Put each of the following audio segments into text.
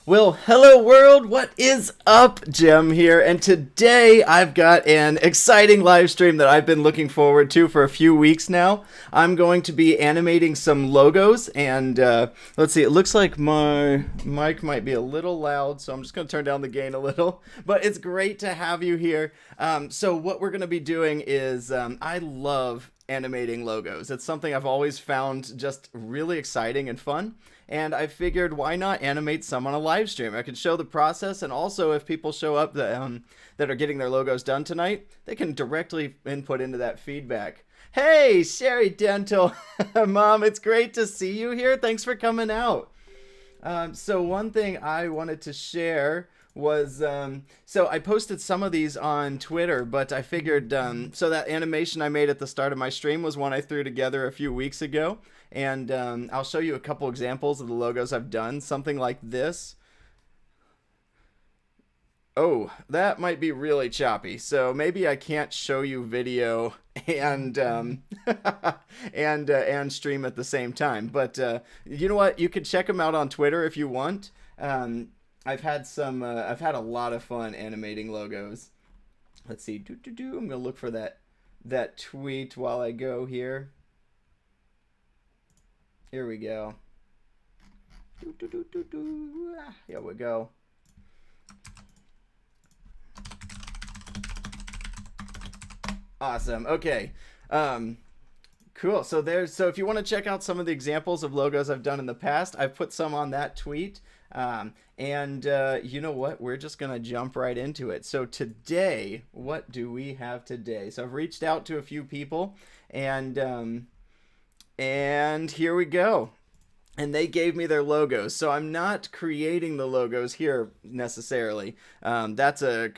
Well, hello world, what is up? Jem here, and today I've got an exciting live stream that I've been looking forward to for a few weeks now. I'm going to be animating some logos, and let's see, it looks like my mic might be a little loud, so I'm just going to turn down the gain a little, but it's great to have you here. So what we're going to be doing is, I love animating logos. It's something I've always found just really exciting and fun. And I figured, why not animate some on a live stream? I can show the process, and also if people show up that are getting their logos done tonight, they can directly input into that feedback. Hey, Sherry Dental, Mom, it's great to see you here. Thanks for coming out. So one thing I wanted to share was, so I posted some of these on Twitter, but I figured, so that animation I made at the start of my stream was one I threw together a few weeks ago. And I'll show you a couple examples of the logos I've done. Something like this. Oh, that might be really choppy. So maybe I can't show you video and and stream at the same time. But you know what? You could check them out on Twitter if you want. I've had a lot of fun animating logos. Let's see. I'm gonna look for that tweet while I go here. Here we go. Here we go. Awesome. Okay. Cool. So if you want to check out some of the examples of logos I've done in the past, I've put some on that tweet. You know what? We're just going to jump right into it. So today, what do we have today? So I've reached out to a few people, and here we go. And they gave me their logos. So I'm not creating the logos here necessarily. That's a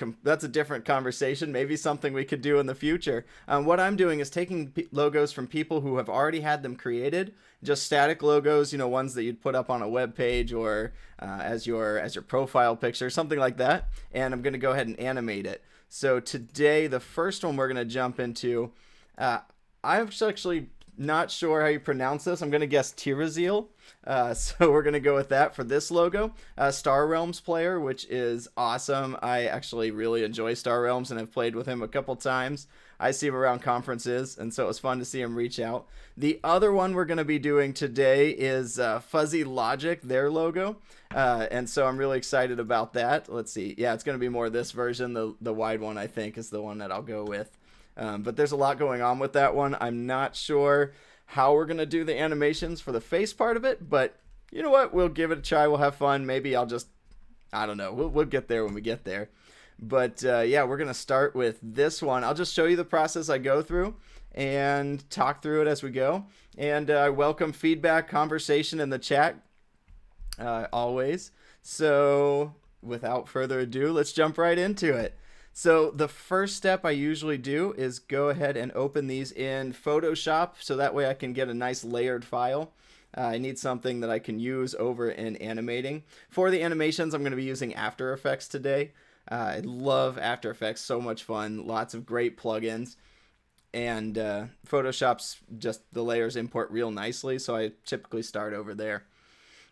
different conversation. Maybe something we could do in the future. What I'm doing is taking logos from people who have already had them created, just static logos, ones that you'd put up on a web page or as your profile picture, something like that. And I'm going to go ahead and animate it. So today, the first one we're going to jump into, I'm actually not sure how you pronounce this. I'm going to guess Tirazil. So we're going to go with that for this logo. Star Realms player, which is awesome. I actually really enjoy Star Realms and have played with him a couple times. I see him around conferences, and so it was fun to see him reach out. The other one we're going to be doing today is Fuzzy Logic, their logo. And so I'm really excited about that. Let's see. Yeah, it's going to be more this version. The wide one, I think, is the one that I'll go with. But there's a lot going on with that one. I'm not sure how we're going to do the animations for the face part of it, but you know what? We'll give it a try. We'll have fun. Maybe I don't know. We'll get there when we get there. But yeah, we're going to start with this one. I'll just show you the process I go through and talk through it as we go. And I welcome feedback, conversation in the chat, always. So without further ado, let's jump right into it. So the first step I usually do is go ahead and open these in Photoshop, so that way I can get a nice layered file. I need something that I can use over in animating. For the animations, I'm going to be using After Effects today. I love After Effects, so much fun, lots of great plugins. And Photoshop's just, the layers import real nicely, so I typically start over there.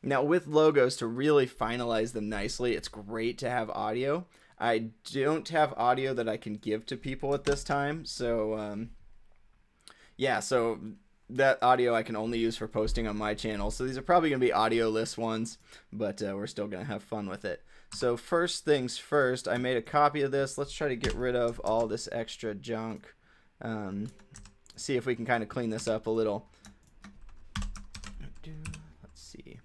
Now with logos, to really finalize them nicely, it's great to have audio. I don't have audio that I can give to people at this time, so yeah, so that audio I can only use for posting on my channel. So these are probably going to be audio-less ones, but we're still going to have fun with it. So first things first, I made a copy of this. Let's try to get rid of all this extra junk. See if we can kind of clean this up a little. Let's see.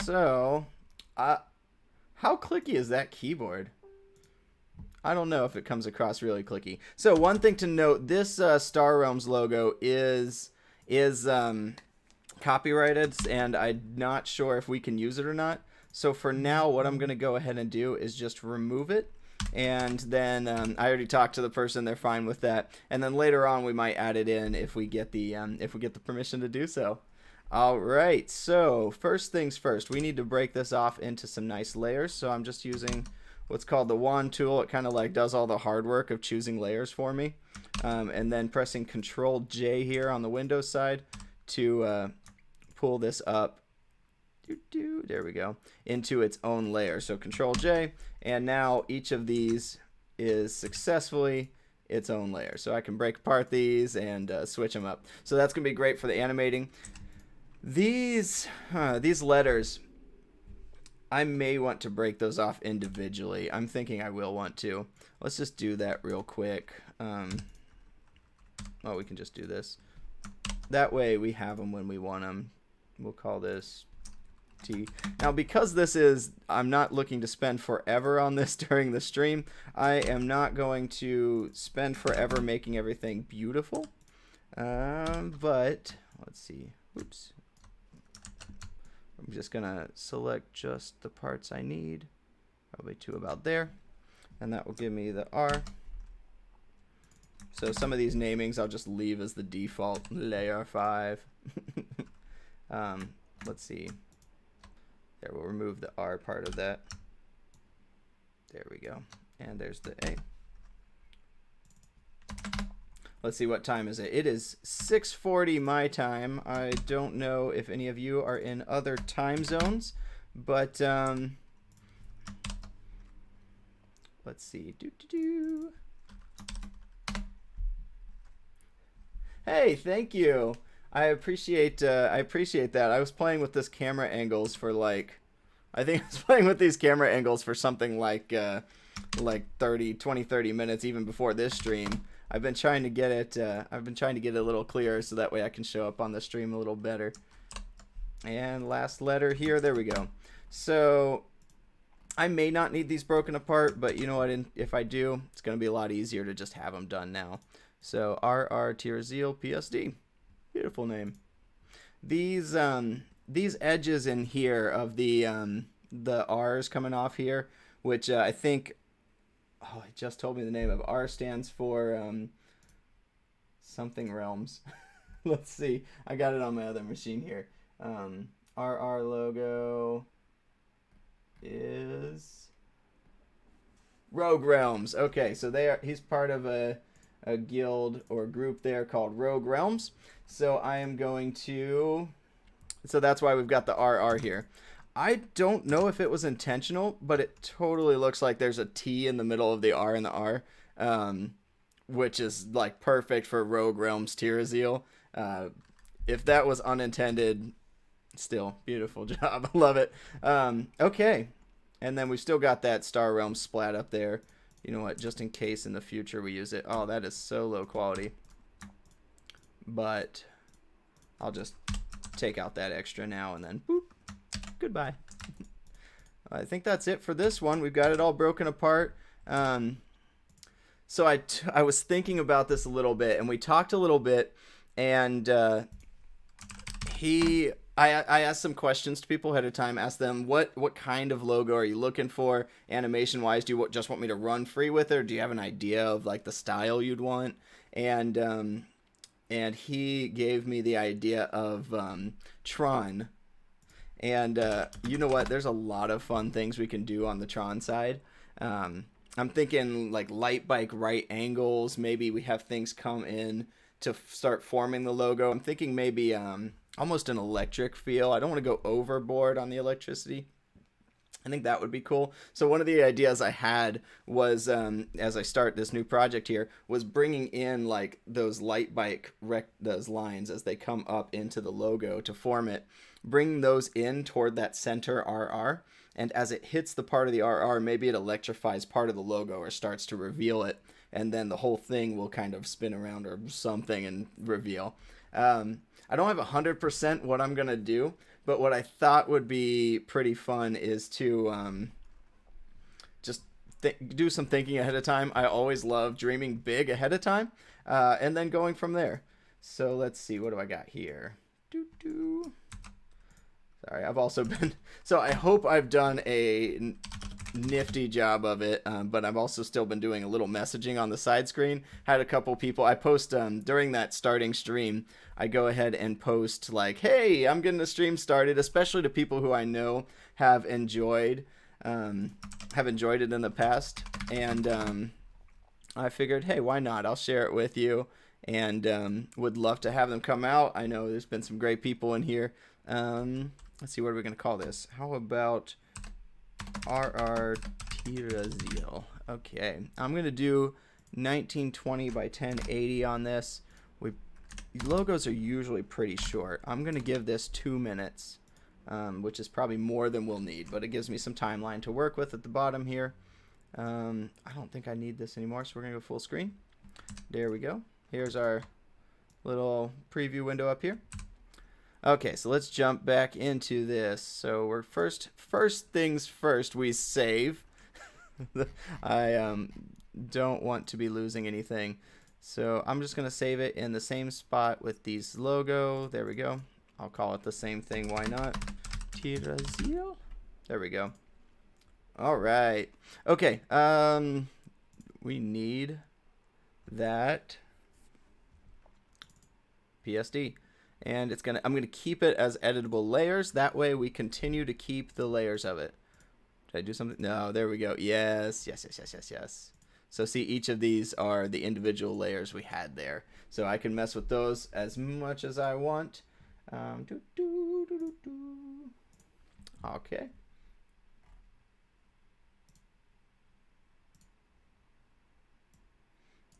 So, how clicky is that keyboard? I don't know if it comes across really clicky. So one thing to note, this Star Realms logo is copyrighted, and I'm not sure if we can use it or not. So for now, what I'm going to go ahead and do is just remove it. And then I already talked to the person; they're fine with that. And then later on, we might add it in if we get the permission to do so. All right, so first things first, we need to break this off into some nice layers. So I'm just using what's called the wand tool. It kind of like does all the hard work of choosing layers for me. and then pressing Control J here on the Windows side to pull this up. There we go, into its own layer. So Control J, and now each of these is successfully its own layer. So I can break apart these and switch them up. So that's gonna be great for the animating. These letters, I may want to break those off individually. I'm thinking I will want to. Let's just do that real quick. Well, we can just do this. That way we have them when we want them. We'll call this T. Now, because this is, I'm not looking to spend forever on this during the stream. I am not going to spend forever making everything beautiful. But let's see. Oops. I'm just gonna select just the parts I need, probably to about there, and that will give me the R. So some of these namings I'll just leave as the default, layer 5. Let's see. There, we'll remove the R part of that. There we go. And there's the A. Let's see, what time is it? It is 6:40 my time. I don't know if any of you are in other time zones, but let's see. Hey, thank you. I appreciate that. I was playing with this camera angles for like, I think I was playing with these camera angles for something like 20-30 minutes even before this stream. I've been trying to get it a little clearer so that way I can show up on the stream a little better. And last letter here, there we go. So I may not need these broken apart, but you know what, if I do, it's going to be a lot easier to just have them done now. So RR Tierziel PSD. Beautiful name. These edges in here of the R's coming off here, which I think, oh, it just told me the name of R stands for something realms. Let's see. I got it on my other machine here. RR logo is Rogue Realms. Okay, so he's part of a guild or group there called Rogue Realms. So I am going to, so that's why we've got the RR here. I don't know if it was intentional, but it totally looks like there's a T in the middle of the R and the R, which is like perfect for Rogue Realms Tierziel. If that was unintended, still beautiful job. I love it. Okay, and then we've still got that Star Realm splat up there. You know what? Just in case in the future we use it. Oh, that is so low quality. But I'll just take out that extra now and then boop. Goodbye. I think that's it for this one. We've got it all broken apart. So I was thinking about this a little bit, and we talked a little bit, and I asked some questions to people ahead of time. Asked them what kind of logo are you looking for animation wise? Do you just want me to run free with it, or do you have an idea of like the style you'd want? And he gave me the idea of Tron. And you know what? There's a lot of fun things we can do on the Tron side. I'm thinking like light bike right angles. Maybe we have things come in to start forming the logo. I'm thinking maybe almost an electric feel. I don't want to go overboard on the electricity. I think that would be cool. So one of the ideas I had was, as I start this new project here, was bringing in like those light bike those lines as they come up into the logo to form it. Bring those in toward that center RR, and as it hits the part of the RR, maybe it electrifies part of the logo or starts to reveal it, and then the whole thing will kind of spin around or something and reveal. I don't have 100% what I'm gonna do, but what I thought would be pretty fun is to just do some thinking ahead of time. I always love dreaming big ahead of time, and then going from there. So let's see, what do I got here? Sorry, I've also been, so I hope I've done a nifty job of it, but I've also still been doing a little messaging on the side screen. Had a couple people, I post during that starting stream, I go ahead and post like, hey, I'm getting the stream started, especially to people who I know have enjoyed it in the past. And I figured, hey, why not? I'll share it with you, and would love to have them come out. I know there's been some great people in here. Let's see, what are we going to call this? How about RR Tirazil? Okay, I'm going to do 1920 by 1080 on this. Logos are usually pretty short. I'm going to give this 2 minutes, which is probably more than we'll need, but it gives me some timeline to work with at the bottom here. I don't think I need this anymore, so we're going to go full screen. There we go. Here's our little preview window up here. Okay, so let's jump back into this. So we're first things first, we save. I don't want to be losing anything. So I'm just going to save it in the same spot with these logo. There we go. I'll call it the same thing. Why not? Tirazil. There we go. All right. Okay. We need that PSD. And I'm going to keep it as editable layers. That way we continue to keep the layers of it. Did I do something? No, there we go. Yes. So see, each of these are the individual layers we had there. So I can mess with those as much as I want. Okay.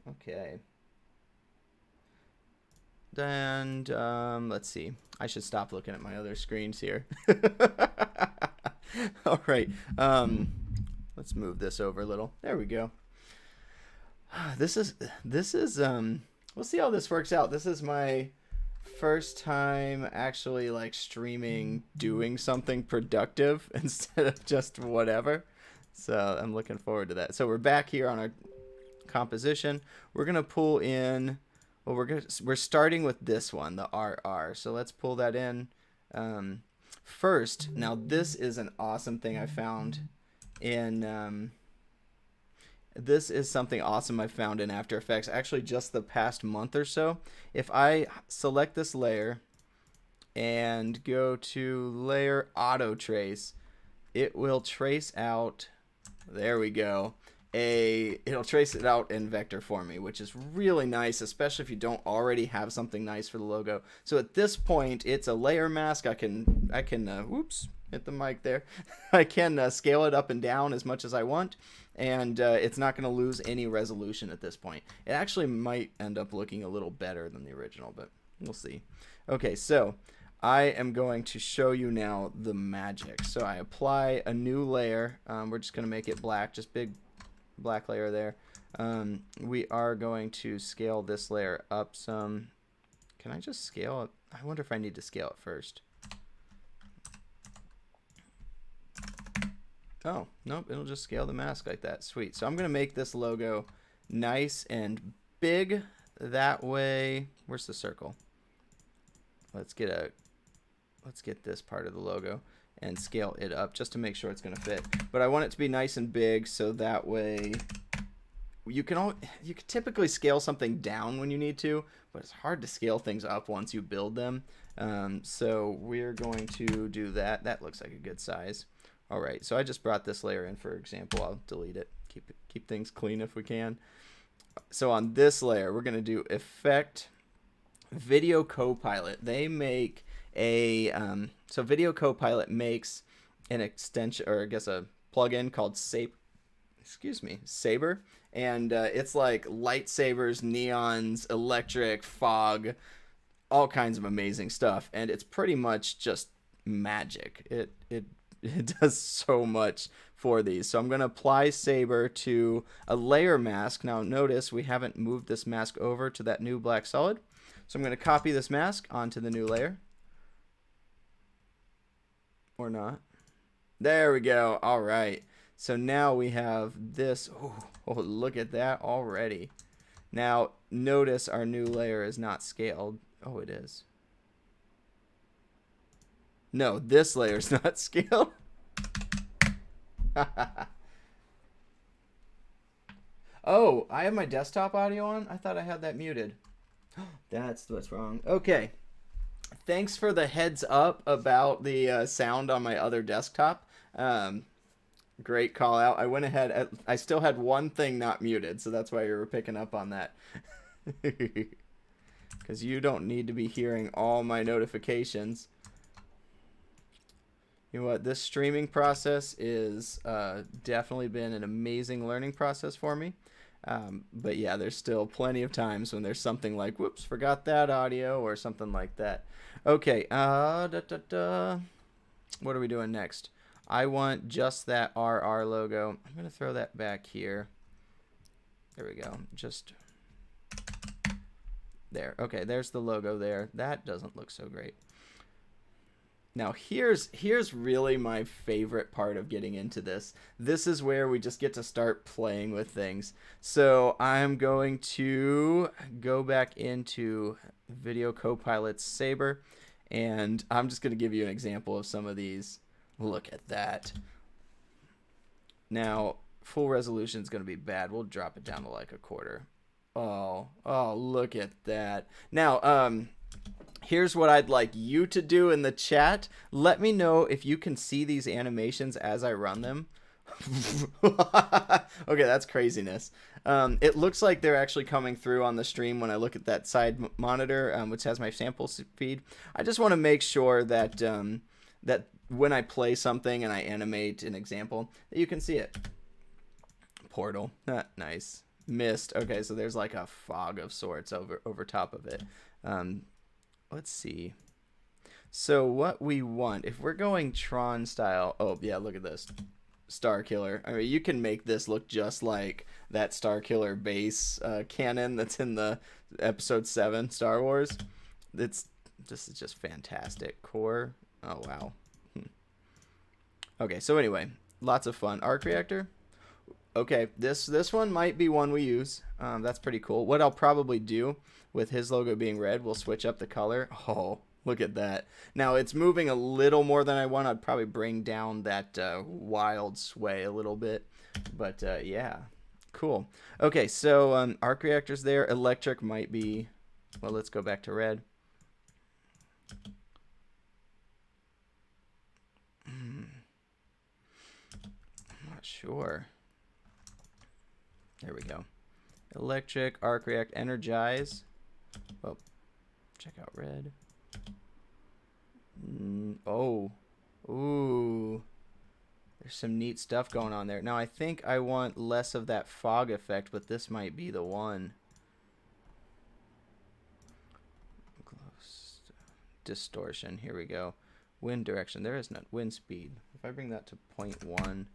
Okay. And let's see. I should stop looking at my other screens here. All right. Let's move this over a little. There we go. This is we'll see how this works out. This is my first time actually like streaming doing something productive instead of just whatever. So I'm looking forward to that. So we're back here on our composition. We're going to pull in, well, we're starting with this one, the RR. So let's pull that in first. Now this is an awesome thing I found in this is something awesome I found in After Effects, actually just the past month or so. If I select this layer and go to layer auto trace, it will trace out, there we go, it'll trace it out in vector for me, which is really nice, especially if you don't already have something nice for the logo. So at this point, it's a layer mask. I can whoops, hit the mic there. I can scale it up and down as much as I want, and it's not going to lose any resolution at this point. It actually might end up looking a little better than the original, but we'll see. Okay, so I am going to show you now the magic. So I apply a new layer. We're just going to make it black, just big black layer there. We are going to scale this layer up some. Can I just scale it? I wonder if I need to scale it first. Oh, nope, it'll just scale the mask like that. Sweet. So I'm going to make this logo nice and big. That way, where's the circle? Let's get this part of the logo and scale it up just to make sure it's going to fit. But I want it to be nice and big, so that way you can typically scale something down when you need to, but it's hard to scale things up once you build them. So we're going to do that. That looks like a good size. All right, so I just brought this layer in for example. I'll delete it. Keep things clean if we can. So on this layer, we're going to do Effect, Video Copilot. They make a so Video Copilot makes an extension, or I guess a plugin called Saber, and it's like lightsabers, neons, electric, fog, all kinds of amazing stuff, and it's pretty much just magic. It does so much for these. So I'm going to apply Saber to a layer mask. Now notice we haven't moved this mask over to that new black solid. So I'm going to copy this mask onto the new layer. Or not. There we go. All right. So now we have this. Oh, look at that already. Now notice our new layer is not scaled. Oh, it is. No, this layer is not scaled. Oh, I have my desktop audio on? I thought I had that muted. That's what's wrong. Okay. Thanks for the heads up about the sound on my other desktop. Great call out. I went ahead. I still had one thing not muted, so that's why you were picking up on that. Because you don't need to be hearing all my notifications. You know what? This streaming process is definitely been an amazing learning process for me. But yeah, there's still plenty of times when there's something like, whoops, forgot that audio or something like that. Okay, what are we doing next? I want just that RR logo. I'm going to throw that back here. There we go. Just there. Okay, there's the logo there. That doesn't look so great. Now here's really my favorite part of getting into this. This is where we just get to start playing with things. So I'm going to go back into Video Copilot's Saber, and I'm just going to give you an example of some of these. Look at that. Now full resolution is going to be bad. We'll drop it down to like a quarter. Oh, look at that. Now, here's what I'd like you to do in the chat. Let me know if you can see these animations as I run them. Okay, that's craziness. It looks like they're actually coming through on the stream when I look at that side monitor, which has my sample feed. I just want to make sure that that when I play something and I animate an example, that you can see it. Portal. Nice. Mist. Okay, so there's like a fog of sorts over top of it. Let's see. So what we want, if we're going Tron style, oh yeah, look at this. Star Killer. I mean, you can make this look just like that Star Killer base cannon that's in the episode 7 Star Wars. This is just fantastic. Core. Oh wow. Okay, so anyway, lots of fun. Arc reactor. Okay, this one might be one we use. That's pretty cool. What I'll probably do with his logo being red, we'll switch up the color. Oh, look at that. Now, it's moving a little more than I want. I'd probably bring down that wild sway a little bit. But, yeah, cool. Okay, so arc reactors there. Electric might be... Well, let's go back to red. I'm not sure. There we go. Electric, arc react, energize. Well, check out red. Oh. Ooh. There's some neat stuff going on there. Now, I think I want less of that fog effect, but this might be the one. Close. Distortion. Here we go. Wind direction. There is none. Wind speed. If I bring that to 0.1.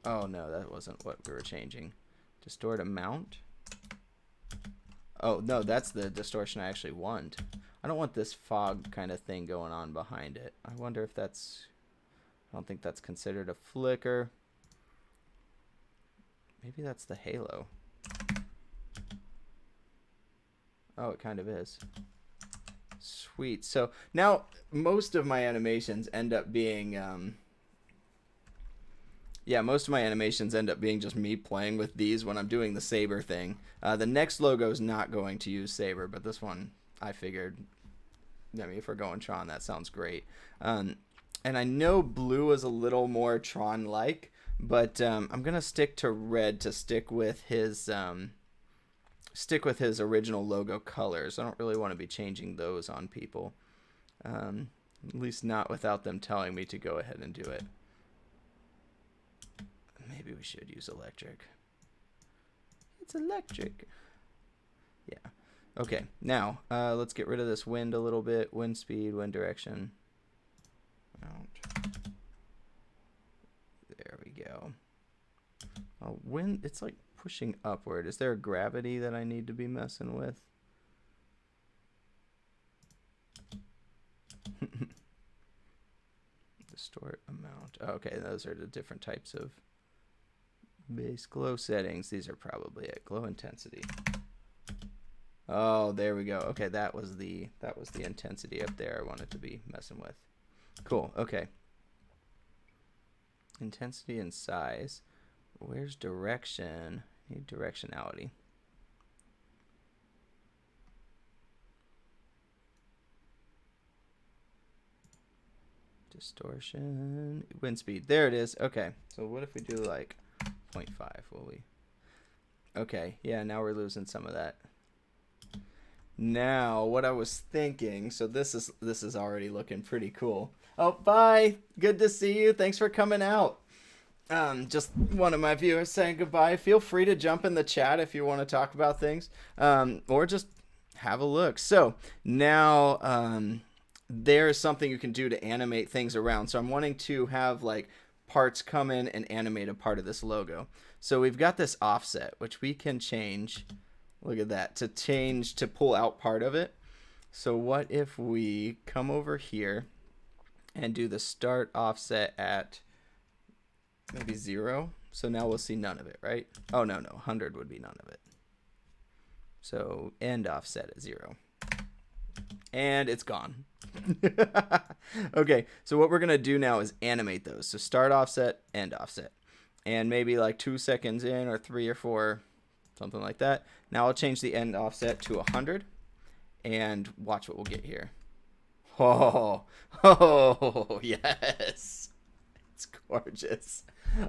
Oh, no, that wasn't what we were changing. Distort amount. Oh, no, that's the distortion I actually want. I don't want this fog kind of thing going on behind it. I wonder if that's... I don't think that's considered a flicker. Maybe that's the halo. Oh, it kind of is. Sweet. So now most of my animations end up being... Yeah, most of my animations end up being just me playing with these when I'm doing the Saber thing. The next logo is not going to use Saber, but this one I figured, I mean, if we're going Tron, that sounds great. And I know blue is a little more Tron-like, but I'm going to stick to red to stick with his original logo colors. I don't really want to be changing those on people, at least not without them telling me to go ahead and do it. Maybe we should use electric. It's electric. Yeah. Okay, now let's get rid of this wind a little bit. Wind speed, wind direction. Out. There we go. Wind, it's like pushing upward. Is there a gravity that I need to be messing with? Distort amount. Okay, those are the different types of base glow settings. These are probably at glow intensity. Oh, there we go. Okay, that was the intensity up there I wanted to be messing with. Cool. Okay. Intensity and size. Where's direction? I need directionality. Distortion, wind speed. There it is. Okay. So what if we do like 0.5? Will we? Okay. Yeah, now we're losing some of that. Now, what I was thinking, so this is already looking pretty cool. Oh, bye. Good to see you. Thanks for coming out. Just one of my viewers saying goodbye. Feel free to jump in the chat if you want to talk about things, or just have a look. So now there's something you can do to animate things around. So I'm wanting to have like parts come in and animate a part of this logo. So we've got this offset, which we can change. Look at that, to pull out part of it. So what if we come over here and do the start offset at maybe 0? So now we'll see none of it, right? Oh, no, 100 would be none of it. So end offset at 0. And it's gone. Okay, so what we're going to do now is animate those. So start offset, end offset. And maybe like 2 seconds in, or 3 or 4, something like that. Now I'll change the end offset to 100. And watch what we'll get here. Oh, yes. It's gorgeous.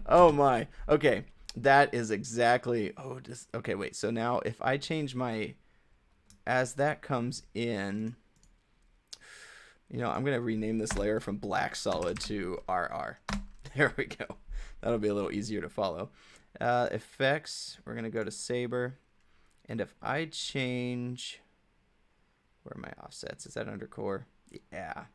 Oh my. Okay, that is exactly. Okay, wait. So now if I change as that comes in, I'm going to rename this layer from black solid to RR. There we go. That'll be a little easier to follow. Effects, we're going to go to Saber. And if I change, where are my offsets? Is that under core? Yeah.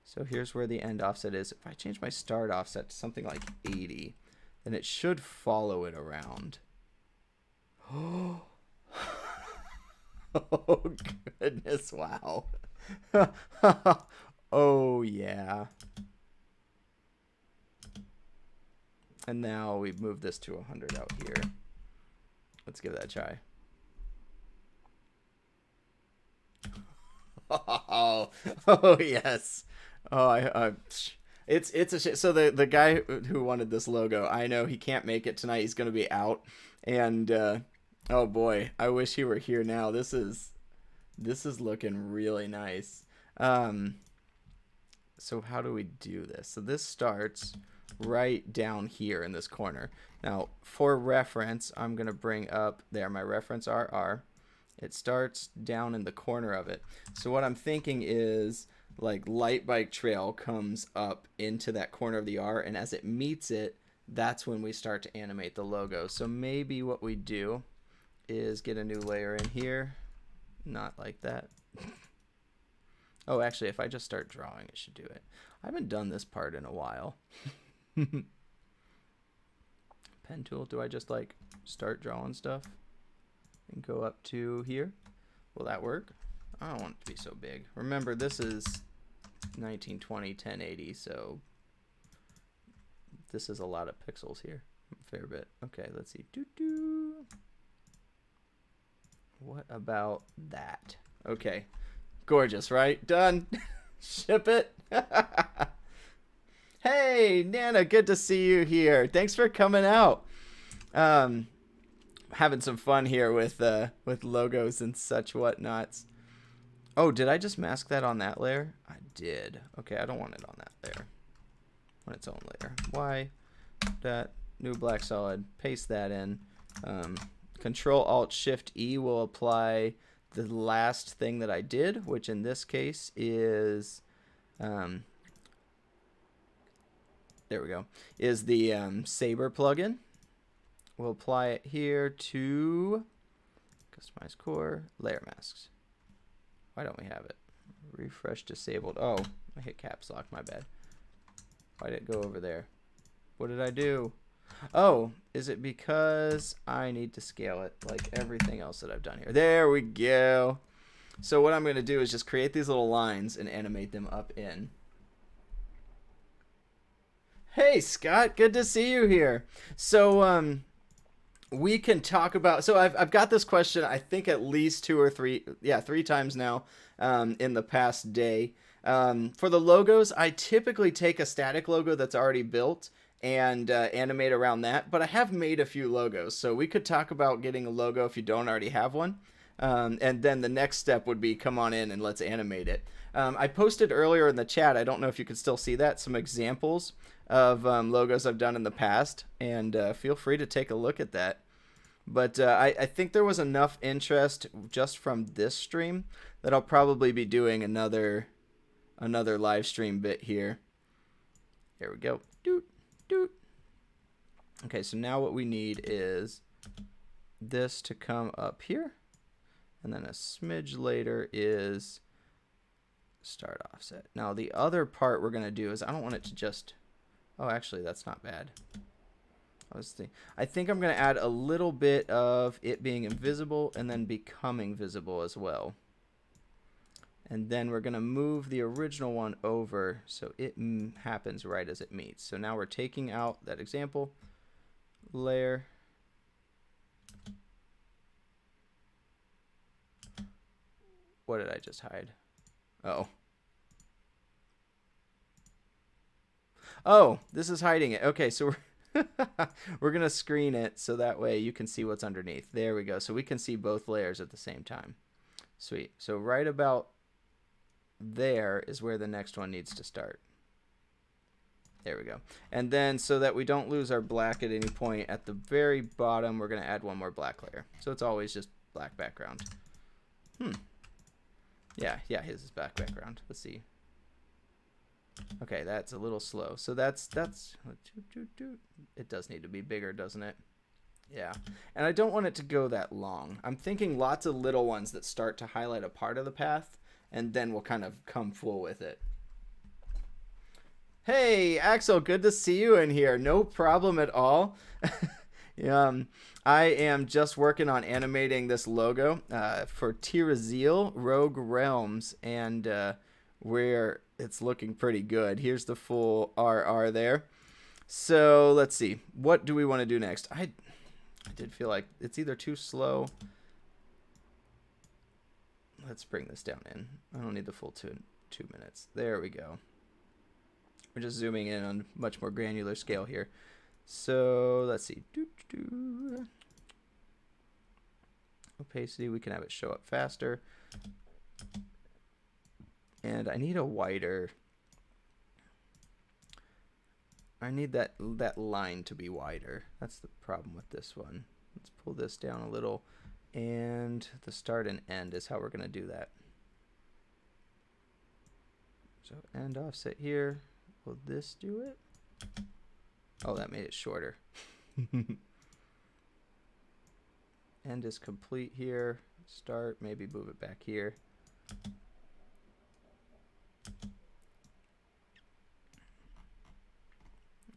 So here's where the end offset is. If I change my start offset to something like 80, then it should follow it around. Oh, goodness. Wow. Oh, yeah. And now we've moved this to 100 out here. Let's give that a try. Oh, yes. Oh, it's a shit. So the guy who wanted this logo, I know he can't make it tonight. He's gonna be out, and oh boy, I wish he were here now. This is looking really nice. So how do we do this? So this starts right down here in this corner. Now, for reference, I'm gonna bring up there my reference RR. It starts down in the corner of it. So what I'm thinking is like light bike trail comes up into that corner of the R, and as it meets it, that's when we start to animate the logo. So maybe what we do is get a new layer in here. Not like that. Oh, actually, if I just start drawing, it should do it. I haven't done this part in a while. Pen tool, do I just like start drawing stuff? And go up to here. Will that work? I don't want it to be so big. Remember, this is 1920 1080, so this is a lot of pixels here. A fair bit. Okay, let's see. What about that? Okay, gorgeous, right? Done. Ship it. Hey, Nana, good to see you here. Thanks for coming out. Having some fun here with logos and such whatnots. Oh, did I just mask that on that layer? I did. Okay, I don't want it on that layer. On its own layer. Why? That new black solid. Paste that in. Control Alt Shift E will apply the last thing that I did, which in this case is there we go. Is the Saber plugin. We'll apply it here to customize core, layer masks. Why don't we have it? Refresh disabled. Oh, I hit caps lock, my bad. Why did it go over there? What did I do? Oh, is it because I need to scale it like everything else that I've done here? There we go. So what I'm going to do is just create these little lines and animate them up in. Hey, Scott, good to see you here. So, we can talk about, so I've got this question, I think at least three times now in the past day. For the logos, I typically take a static logo that's already built and animate around that, but I have made a few logos, so we could talk about getting a logo if you don't already have one. And then the next step would be come on in and let's animate it. I posted earlier in the chat, I don't know if you can still see that, some examples of logos I've done in the past, and feel free to take a look at that. But I think there was enough interest just from this stream that I'll probably be doing another live stream bit here. Here we go. Doot, doot. Okay, so now what we need is this to come up here. And then a smidge later is start offset. Now the other part we're going to do is I don't want it to just... Oh, actually, that's not bad. I think I'm going to add a little bit of it being invisible and then becoming visible as well. And then we're going to move the original one over so it happens right as it meets. So now we're taking out that example layer. What did I just hide? Oh, this is hiding it. Okay, so we're going to screen it so that way you can see what's underneath. There we go. So we can see both layers at the same time. Sweet. So right about there is where the next one needs to start. There we go. And then so that we don't lose our black at any point, at the very bottom, we're going to add one more black layer. So it's always just black background. Yeah, his is black background. Let's see. Okay, that's a little slow. So that's it does need to be bigger, doesn't it? Yeah. And I don't want it to go that long. I'm thinking lots of little ones that start to highlight a part of the path, and then we'll kind of come full with it. Hey, Axel, good to see you in here. No problem at all. I am just working on animating this logo for Tyrazeal Rogue Realms, and where it's looking pretty good. Here's the full RR there. So let's see. What do we want to do next? I did feel like it's either too slow. Let's bring this down in. I don't need the full two minutes. There we go. We're just zooming in on a much more granular scale here. So let's see. Opacity, we can have it show up faster. And I need a wider. I need that line to be wider. That's the problem with this one. Let's pull this down a little. And the start and end is how we're going to do that. So end offset here. Will this do it? Oh, that made it shorter. End is complete here. Start, maybe move it back here.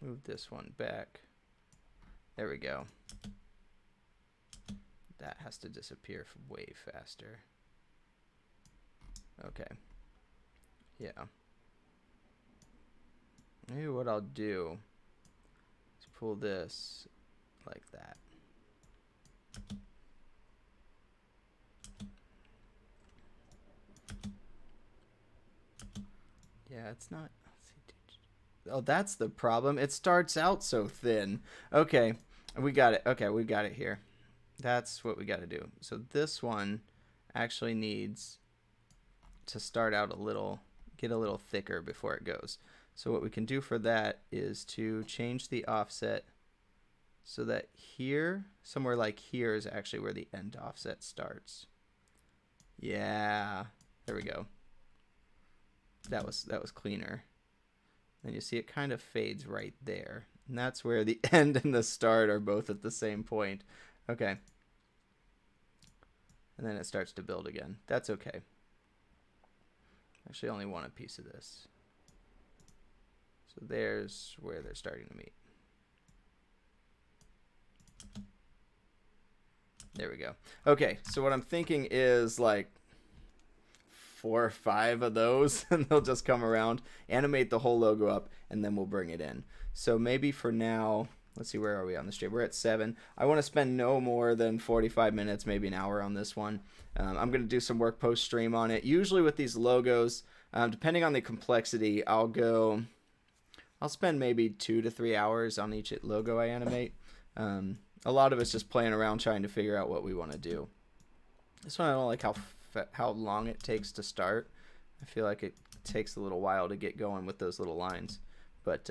Move this one back. There we go. That has to disappear way faster. Okay. Yeah. Maybe what I'll do is pull this like that. Yeah, it's not. Oh, that's the problem. It starts out so thin. Okay, we got it. Okay, we got it here. That's what we got to do. So this one actually needs to start out a little, get a little thicker before it goes. So what we can do for that is to change the offset so that here, somewhere like here is actually where the end offset starts. Yeah, there we go. That was cleaner. And you see it kind of fades right there. And that's where the end and the start are both at the same point. Okay. And then it starts to build again. That's okay. Actually, I only want a piece of this. So there's where they're starting to meet. There we go. Okay, so what I'm thinking is like 4 or 5 of those, and they'll just come around, animate the whole logo up, and then we'll bring it in. So maybe for now, let's see, where are we on the stream? We're at 7. I want to spend no more than 45 minutes, maybe an hour on this one. I'm going to do some work post-stream on it. Usually with these logos, depending on the complexity, I'll spend maybe 2 to 3 hours on each logo I animate. A lot of it's just playing around trying to figure out what we want to do. This one I don't like how long it takes to start. I feel like it takes a little while to get going with those little lines, but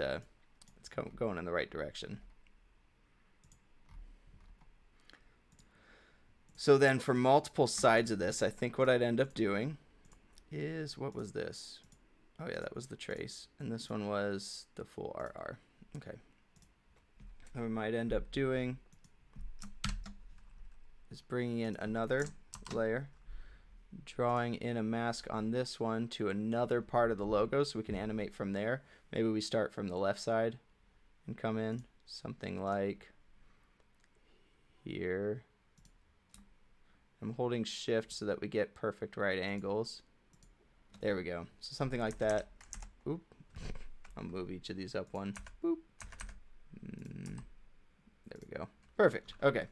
it's going in the right direction. So then for multiple sides of this, I think what I'd end up doing is, what was this? Oh yeah, that was the trace. And this one was the full RR. Okay. What we might end up doing is bringing in another layer, drawing in a mask on this one to another part of the logo so we can animate from there. Maybe we start from the left side and come in something like here. I'm holding shift so that we get perfect right angles. There we go. So something like that. Oop. I'll move each of these up one. Boop. There we go. Perfect. Okay.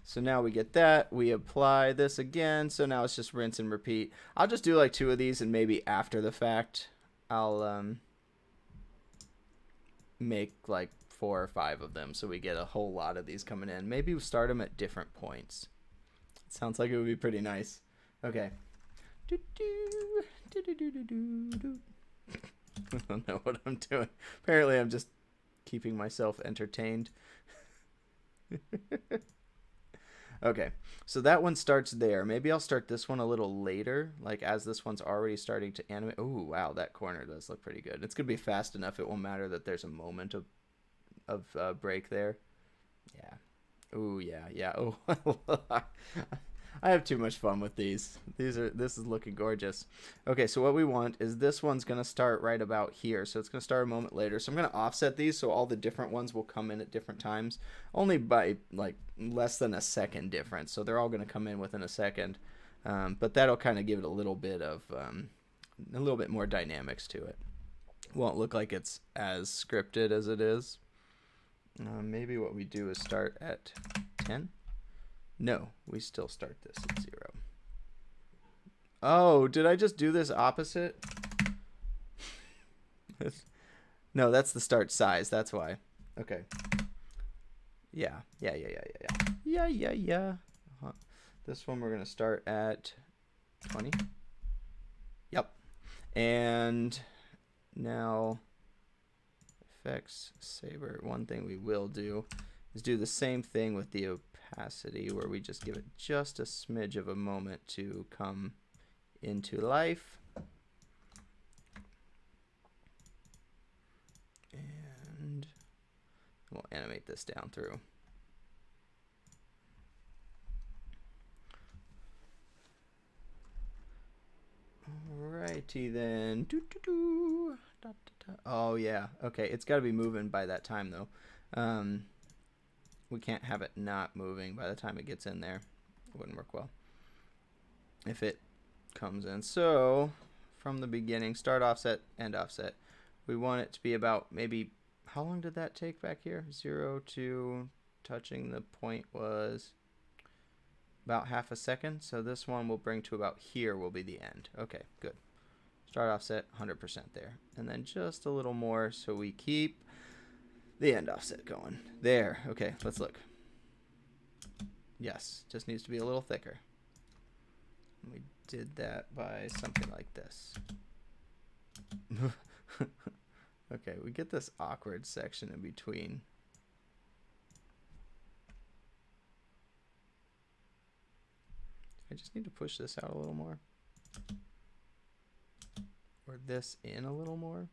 So now we get that. We apply this again. So now it's just rinse and repeat. I'll just do like 2 of these, and maybe after the fact, I'll make like 4 or 5 of them so we get a whole lot of these coming in. Maybe we'll start them at different points. Sounds like it would be pretty nice. Okay. I don't know what I'm doing. Apparently I'm just keeping myself entertained. Okay, so that one starts there. Maybe I'll start this one a little later, like as this one's already starting to animate. Oh, wow, that corner does look pretty good. It's going to be fast enough. It won't matter that there's a moment of break there. Yeah. Oh, yeah, yeah. Oh, I have too much fun with these. This is looking gorgeous. Okay, so what we want is this one's going to start right about here. So it's going to start a moment later. So I'm going to offset these so all the different ones will come in at different times, only by like less than a second difference. So they're all going to come in within a second. But that'll kind of give it a little bit more dynamics to it. Won't look like it's as scripted as it is. Maybe what we do is start at 10. No, we still start this at 0. Oh, did I just do this opposite? No, that's the start size. That's why. Okay. Yeah. This one we're going to start at 20. Yep. And now effects saber. One thing we will do is do the same thing with the opacity, where we just give it just a smidge of a moment to come into life. And we'll animate this down through. Alrighty then. Oh yeah. Okay, it's got to be moving by that time though. We can't have it not moving by the time it gets in there. It wouldn't work well if it comes in. So from the beginning, start offset, end offset. We want it to be about maybe, how long did that take back here? 0 to touching the point was about half a second. So this one will bring to about here will be the end. Okay, good. Start offset 100% there. And then just a little more so we keep the end offset going. There. Okay, let's look. Yes, just needs to be a little thicker. We did that by something like this. Okay, we get this awkward section in between. I just need to push this out a little more. Or this in a little more.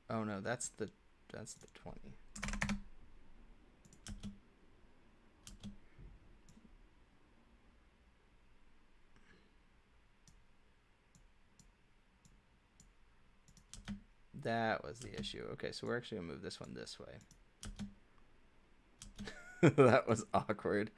Oh no, that's the 20. That was the issue. Okay, so we're actually gonna move this one this way. That was awkward.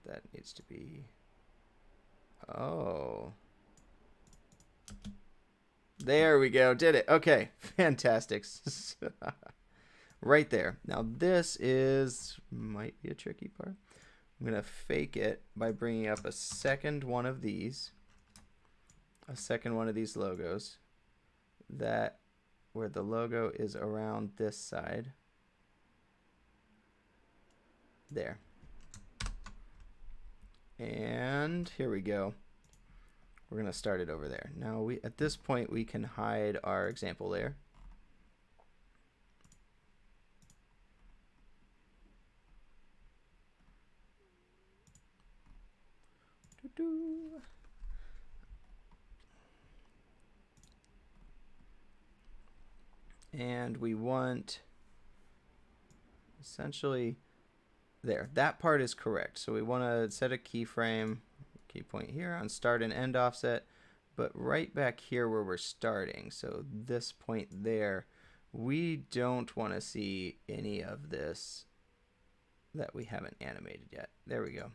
That needs to be, oh, there we go, did it. Okay, fantastic. right there. Now this might be a tricky part. I'm going to fake it by bringing up a second one of these logos that where the logo is around this side. There. And here we go. We're going to start it over there. Now at this point we can hide our example layer. And we want essentially there. That part is correct. So we want to set a keyframe, key point here on start and end offset, but right back here where we're starting, so this point there, we don't want to see any of this that we haven't animated yet. There we go.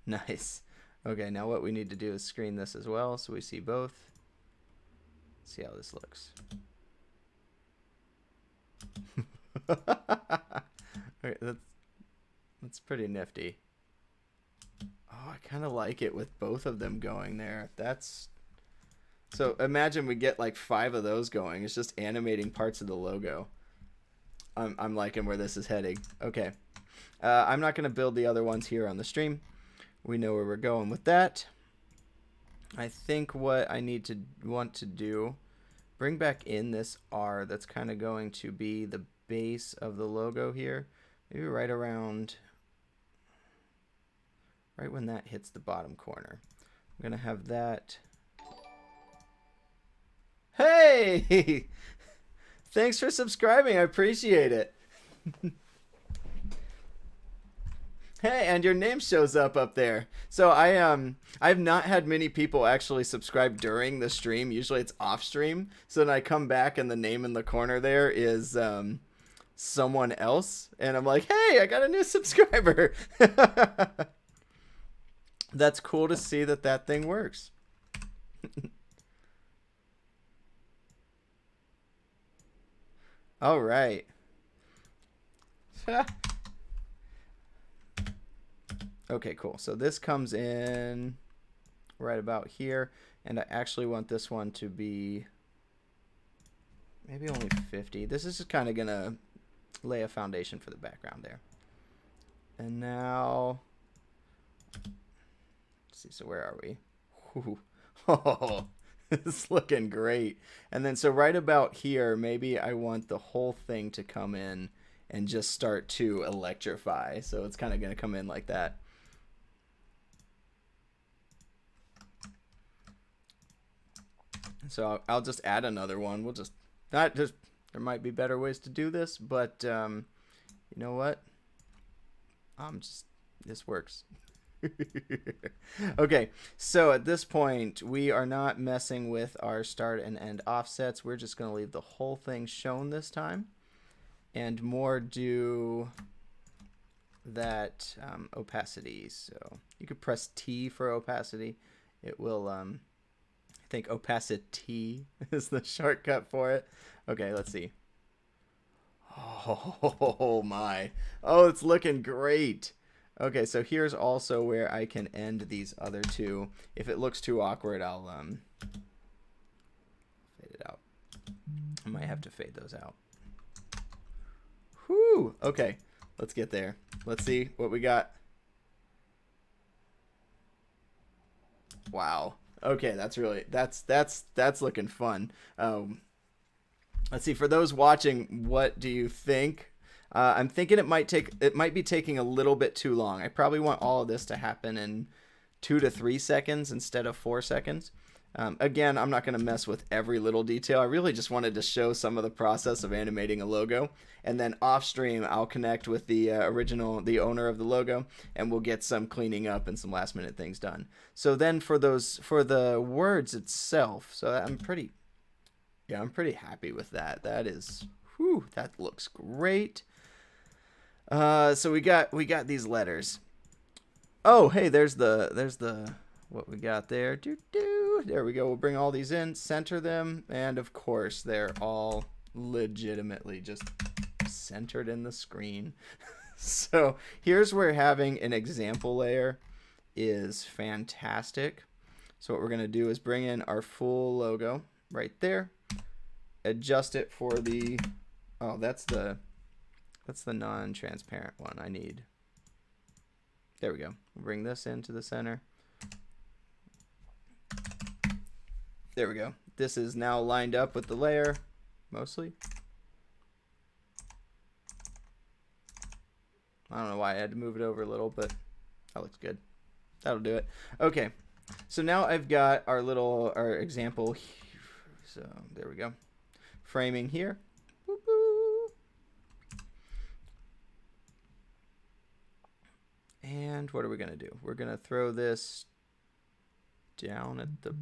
Nice. Okay, now what we need to do is screen this as well so we see both. See how this looks. Okay, that's pretty nifty. Oh, I kind of like it with both of them going there. So imagine we get like 5 of those going. It's just animating parts of the logo. I'm liking where this is heading. Okay, I'm not going to build the other ones here on the stream. We know where we're going with that. I think what I want to do, bring back in this R that's kind of going to be the base of the logo here. Maybe right when that hits the bottom corner. I'm going to have that. Hey! Thanks for subscribing. I appreciate it. Hey, and your name shows up there. So I've not had many people actually subscribe during the stream. Usually it's off stream. So then I come back and the name in the corner there is someone else, and I'm like, hey, I got a new subscriber. That's cool to see that thing works. All right. Okay, cool. So this comes in right about here, and I actually want this one to be maybe only 50. This is just kind of going to lay a foundation for the background there. And now, let's see, so where are we? Whew. Oh, it's looking great. And then so right about here, maybe I want the whole thing to come in and just start to electrify. So it's kind of going to come in like that. So I'll just add another one. We'll just there might be better ways to do this, but you know what? This works. Okay, so at this point we are not messing with our start and end offsets. We're just going to leave the whole thing shown this time, and more do that opacity. So you could press T for opacity. It will I think opacity is the shortcut for it. Okay, let's see. Oh my. Oh, it's looking great. Okay, so here's also where I can end these other two. If it looks too awkward, I'll fade it out. I might have to fade those out. Whew. Okay, let's get there. Let's see what we got. Wow. Okay, that's looking fun. Let's see, for those watching, what do you think? I'm thinking it might be taking a little bit too long. I probably want all of this to happen in 2 to 3 seconds instead of 4 seconds. Again, I'm not going to mess with every little detail. I really just wanted to show some of the process of animating a logo, and then off stream I'll connect with the owner of the logo, and we'll get some cleaning up and some last minute things done. So then for the words itself, so I'm pretty happy with that. That looks great. So we got these letters. Oh, hey, there's the what we got there. There we go. We'll bring all these in, center them, and of course they're all legitimately just centered in the screen. So here's where having an example layer is fantastic. So what we're going to do is bring in our full logo right there, adjust it for the, oh, that's the non-transparent one I need. There we go. Bring this into the center. There we go. This is now lined up with the layer, mostly. I don't know why I had to move it over a little, but that looks good. That'll do it. Okay, so now I've got our example here. So there we go. Framing here. And what are we going to do? We're going to throw this down at the,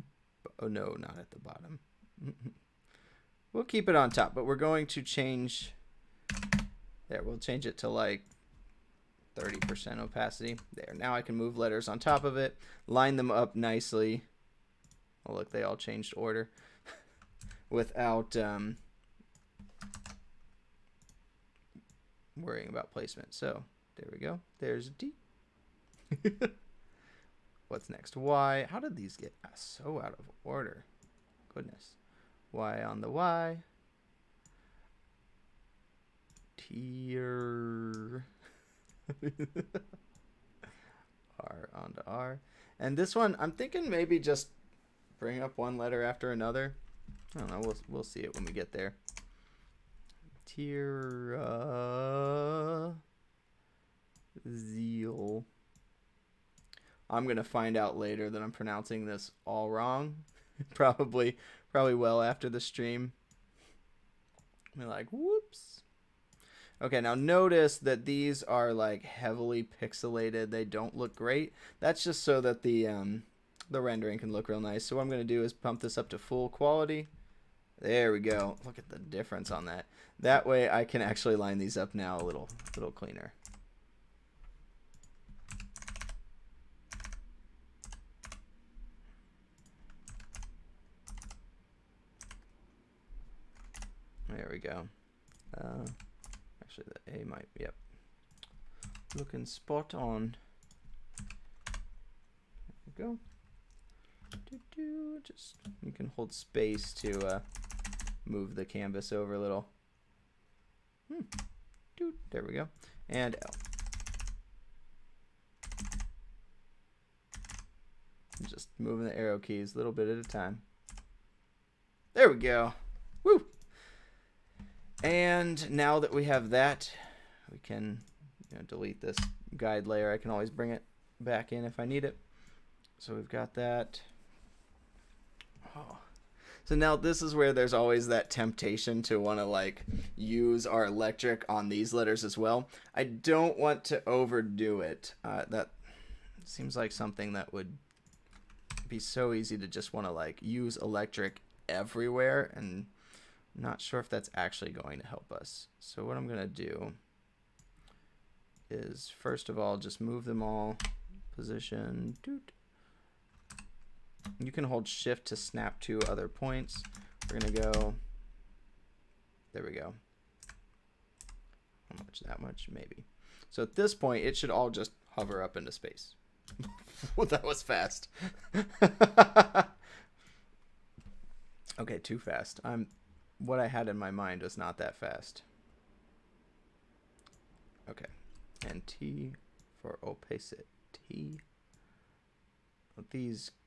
oh no, not at the bottom. We'll keep it on top, but we're going to change, there, we'll change it to like 30% opacity. There, now I can move letters on top of it, line them up nicely. Oh look, they all changed order without worrying about placement. So there we go, there's D. What's next? Y. How did these get so out of order? Goodness. Y on the Y. Tier. R onto R. And this one, I'm thinking maybe just bring up one letter after another. I don't know. We'll see it when we get there. Tier. Zeal. I'm gonna find out later that I'm pronouncing this all wrong. probably well after the stream. I'm like, whoops. Okay, now notice that these are like heavily pixelated. They don't look great. That's just so that the rendering can look real nice. So what I'm gonna do is pump this up to full quality. There we go. Look at the difference on that. That way I can actually line these up now a little cleaner. There we go. Actually, the A might, yep. Looking spot on. There we go. Just, you can hold space to move the canvas over a little. There we go. And L. Just moving the arrow keys a little bit at a time. There we go. Woo! And now that we have that, we can delete this guide layer. I can always bring it back in if I need it. So we've got that. Oh. So now this is where there's always that temptation to want to like use our electric on these letters as well. I don't want to overdo it. That seems like something that would be so easy to just want to like use electric everywhere, and I'm not sure if that's actually going to help us. So what I'm going to do is, first of all, just move them all, position. You can hold shift to snap to other points. We're going to go, there we go. How much? That much? Maybe. So at this point, it should all just hover up into space. Well, that was fast. Okay, too fast. What I had in my mind was not that fast. Okay, and T for opacity.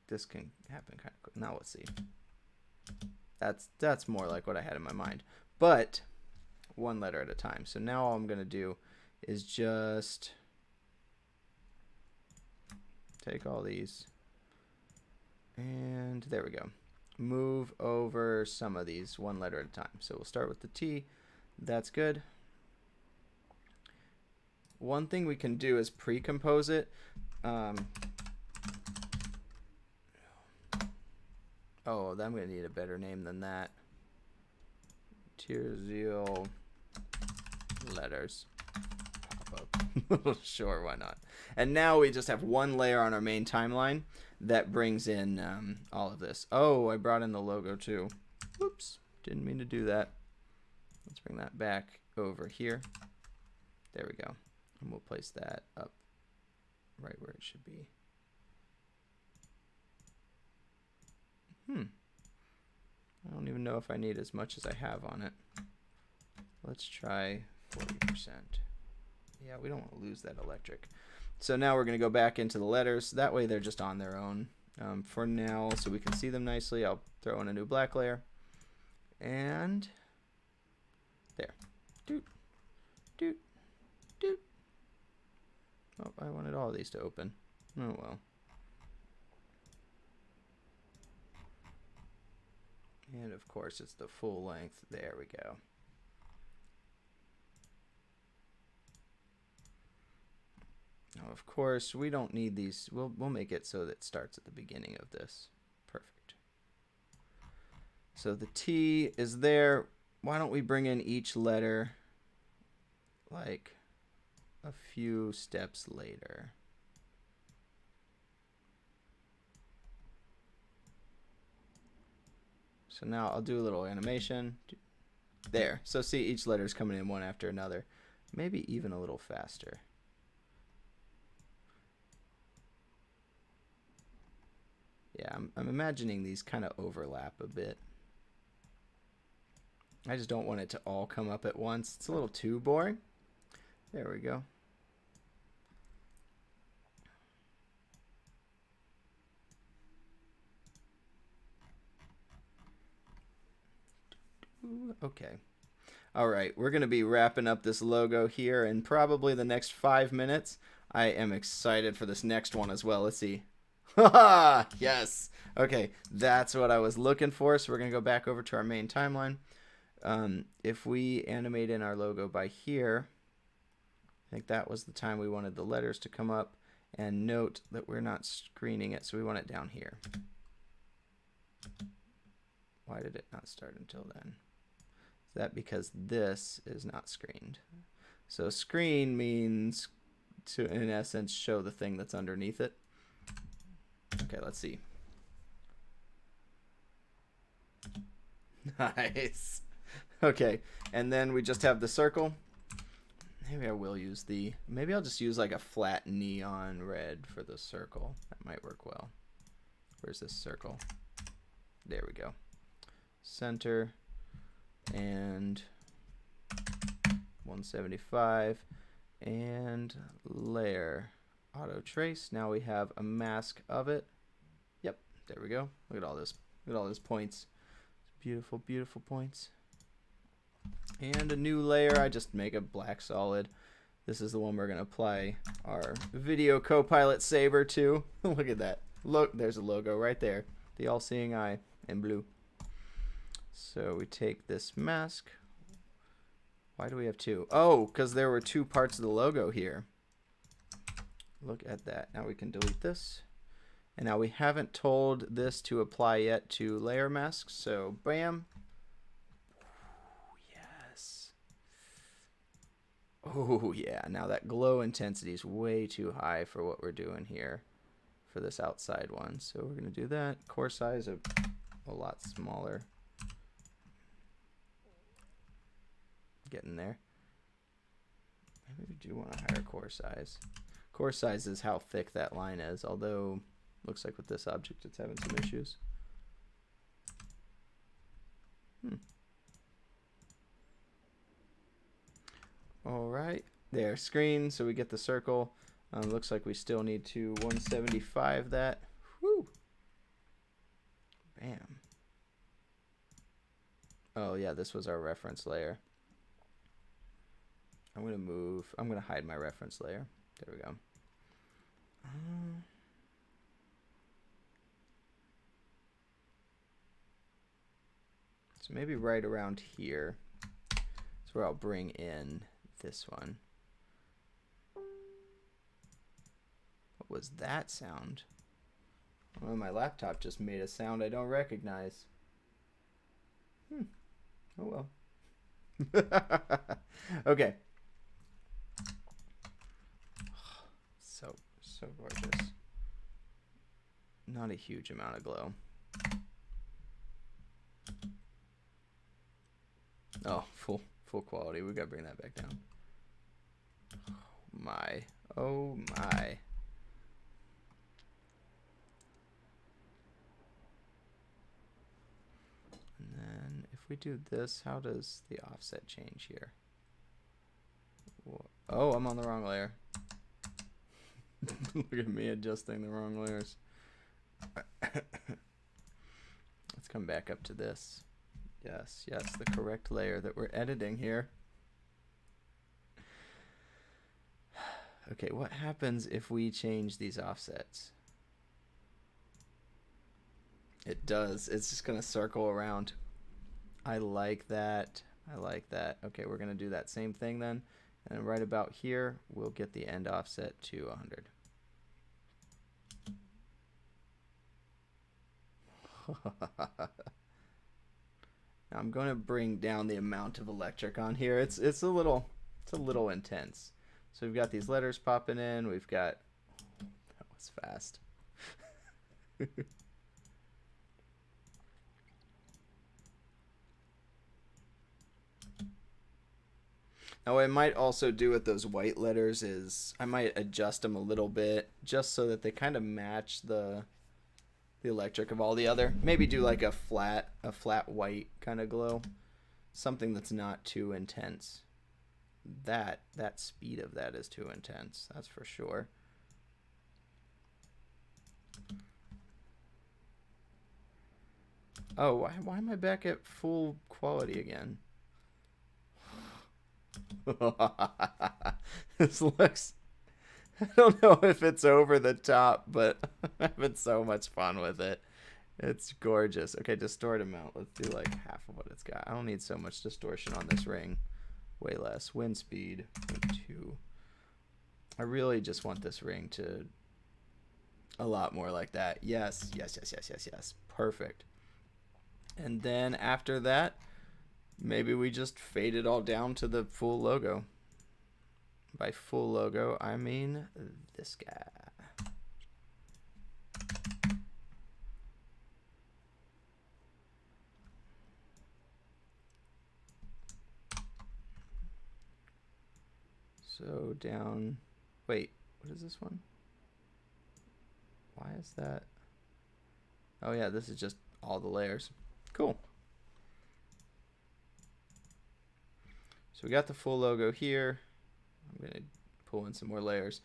This can happen kind of quick. Now let's see. That's more like what I had in my mind, but one letter at a time. So now all I'm gonna do is just take all these, and there we go. Move over some of these one letter at a time. So we'll start with the T. That's good. One thing we can do is pre-compose it. Oh, I'm going to need a better name than that. Tearzeel letters. Pop up. Sure, why not? And now we just have one layer on our main timeline that brings in all of this. Oh, I brought in the logo too. Oops, didn't mean to do that. Let's bring that back over here. There we go. And we'll place that up right where it should be. I don't even know if I need as much as I have on it. Let's try 40%. Yeah, we don't want to lose that electric. So now we're going to go back into the letters. That way they're just on their own for now, so we can see them nicely. I'll throw in a new black layer. And there. Doot, doot, doot. Oh, I wanted all of these to open. Oh, well. And of course, it's the full length. There we go. Now, of course, we don't need these. We'll make it so that it starts at the beginning of this. Perfect. So the T is there. Why don't we bring in each letter like a few steps later? So now I'll do a little animation. There. So see, each letter is coming in one after another. Maybe even a little faster. Yeah, I'm imagining these kind of overlap a bit. I just don't want it to all come up at once. It's a little too boring. There we go. Okay. All right, we're going to be wrapping up this logo here in probably the next 5 minutes. I am excited for this next one as well. Let's see. Haha, yes. Okay, that's what I was looking for. So we're going to go back over to our main timeline. If we animate in our logo by here, I think that was the time we wanted the letters to come up. And note that we're not screening it, so we want it down here. Why did it not start until then? Is that because this is not screened? So screen means to, in essence, show the thing that's underneath it. Okay, let's see. Nice. Okay, and then we just have the circle. Maybe I will use the, maybe I'll just use like a flat neon red for the circle. That might work well. Where's this circle? There we go. Center and 175 and layer. Auto trace. Now we have a mask of it. Yep, there we go. Look at all this. Look at all those points. Beautiful, beautiful points. And a new layer. I just make a black solid. This is the one we're going to apply our video Copilot Saber to. Look at that. Look, there's a logo right there. The all-seeing eye in blue. So we take this mask. Why do we have two? Oh, because there were two parts of the logo here. Look at that. Now we can delete this. And now we haven't told this to apply yet to layer masks. So bam. Yes. Oh yeah. Now that glow intensity is way too high for what we're doing here for this outside one. So we're going to do that. Core size a lot smaller. Getting there. Maybe we do want a higher core size. Core size is how thick that line is, although looks like with this object it's having some issues. All right, there, screen, so we get the circle. Looks like we still need to 175 that. Whew. Bam. Oh yeah, this was our reference layer. I'm going to hide my reference layer. There we go. So maybe right around here is where I'll bring in this one. What was that sound? Oh, my laptop just made a sound I don't recognize. Oh well. Okay. So gorgeous. Not a huge amount of glow. Oh, full quality. We gotta bring that back down. Oh my. Oh my. And then if we do this, how does the offset change here? Oh, I'm on the wrong layer. Look at me adjusting the wrong layers. Let's come back up to this. Yes, the correct layer that we're editing here. Okay, what happens if we change these offsets? It does. It's just going to circle around. I like that. I like that. Okay, we're going to do that same thing then. And right about here, we'll get the end offset to 100. Now I'm going to bring down the amount of electric on here. It's a little intense. So we've got these letters popping in. We've got, that was fast. Now what I might also do with those white letters is I might adjust them a little bit just so that they kind of match the electric of all the other. Maybe do like a flat white kind of glow. Something that's not too intense. That speed of that is too intense, that's for sure. Oh, why am I back at full quality again? This looks, I don't know if it's over the top, but I'm having so much fun with it. It's gorgeous. Okay, distort amount. Let's do like half of what it's got. I don't need so much distortion on this ring. Way less. Wind speed, 2. I really just want this ring to a lot more like that. Yes. Perfect. And then after that, maybe we just fade it all down to the full logo. By full logo, I mean this guy. So down, wait, what is this one? Why is that? Oh yeah, this is just all the layers. Cool. So we got the full logo here. I'm going to pull in some more layers.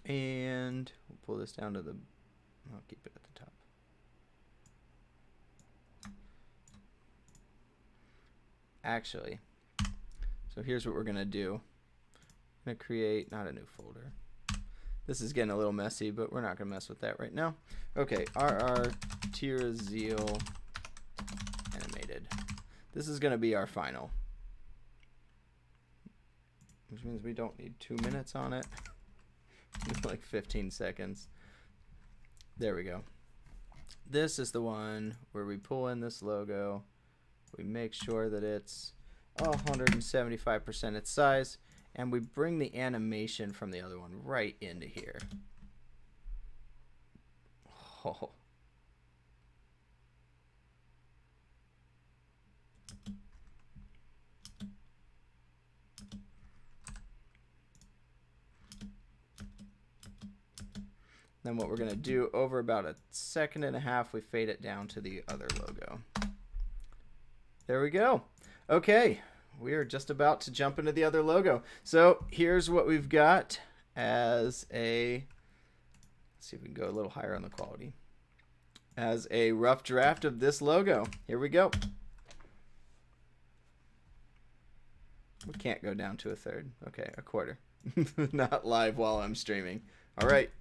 And we'll pull this down to the, I'll keep it at the top. Actually, so here's what we're going to do. I'm going to create, not a new folder. This is getting a little messy, but we're not going to mess with that right now. Okay, RR Tirazil animated. This is going to be our final, which means we don't need 2 minutes on it. Like 15 seconds. There we go. This is the one where we pull in this logo. We make sure that it's 175% its size, and we bring the animation from the other one right into here. Oh. Then what we're going to do, over about 1.5 seconds, we fade it down to the other logo. There we go. Okay, we are just about to jump into the other logo. So here's what we've got as a, let's see if we can go a little higher on the quality, as a rough draft of this logo. Here we go. We can't go down to 1/3. Okay, 1/4. Not live while I'm streaming. All right.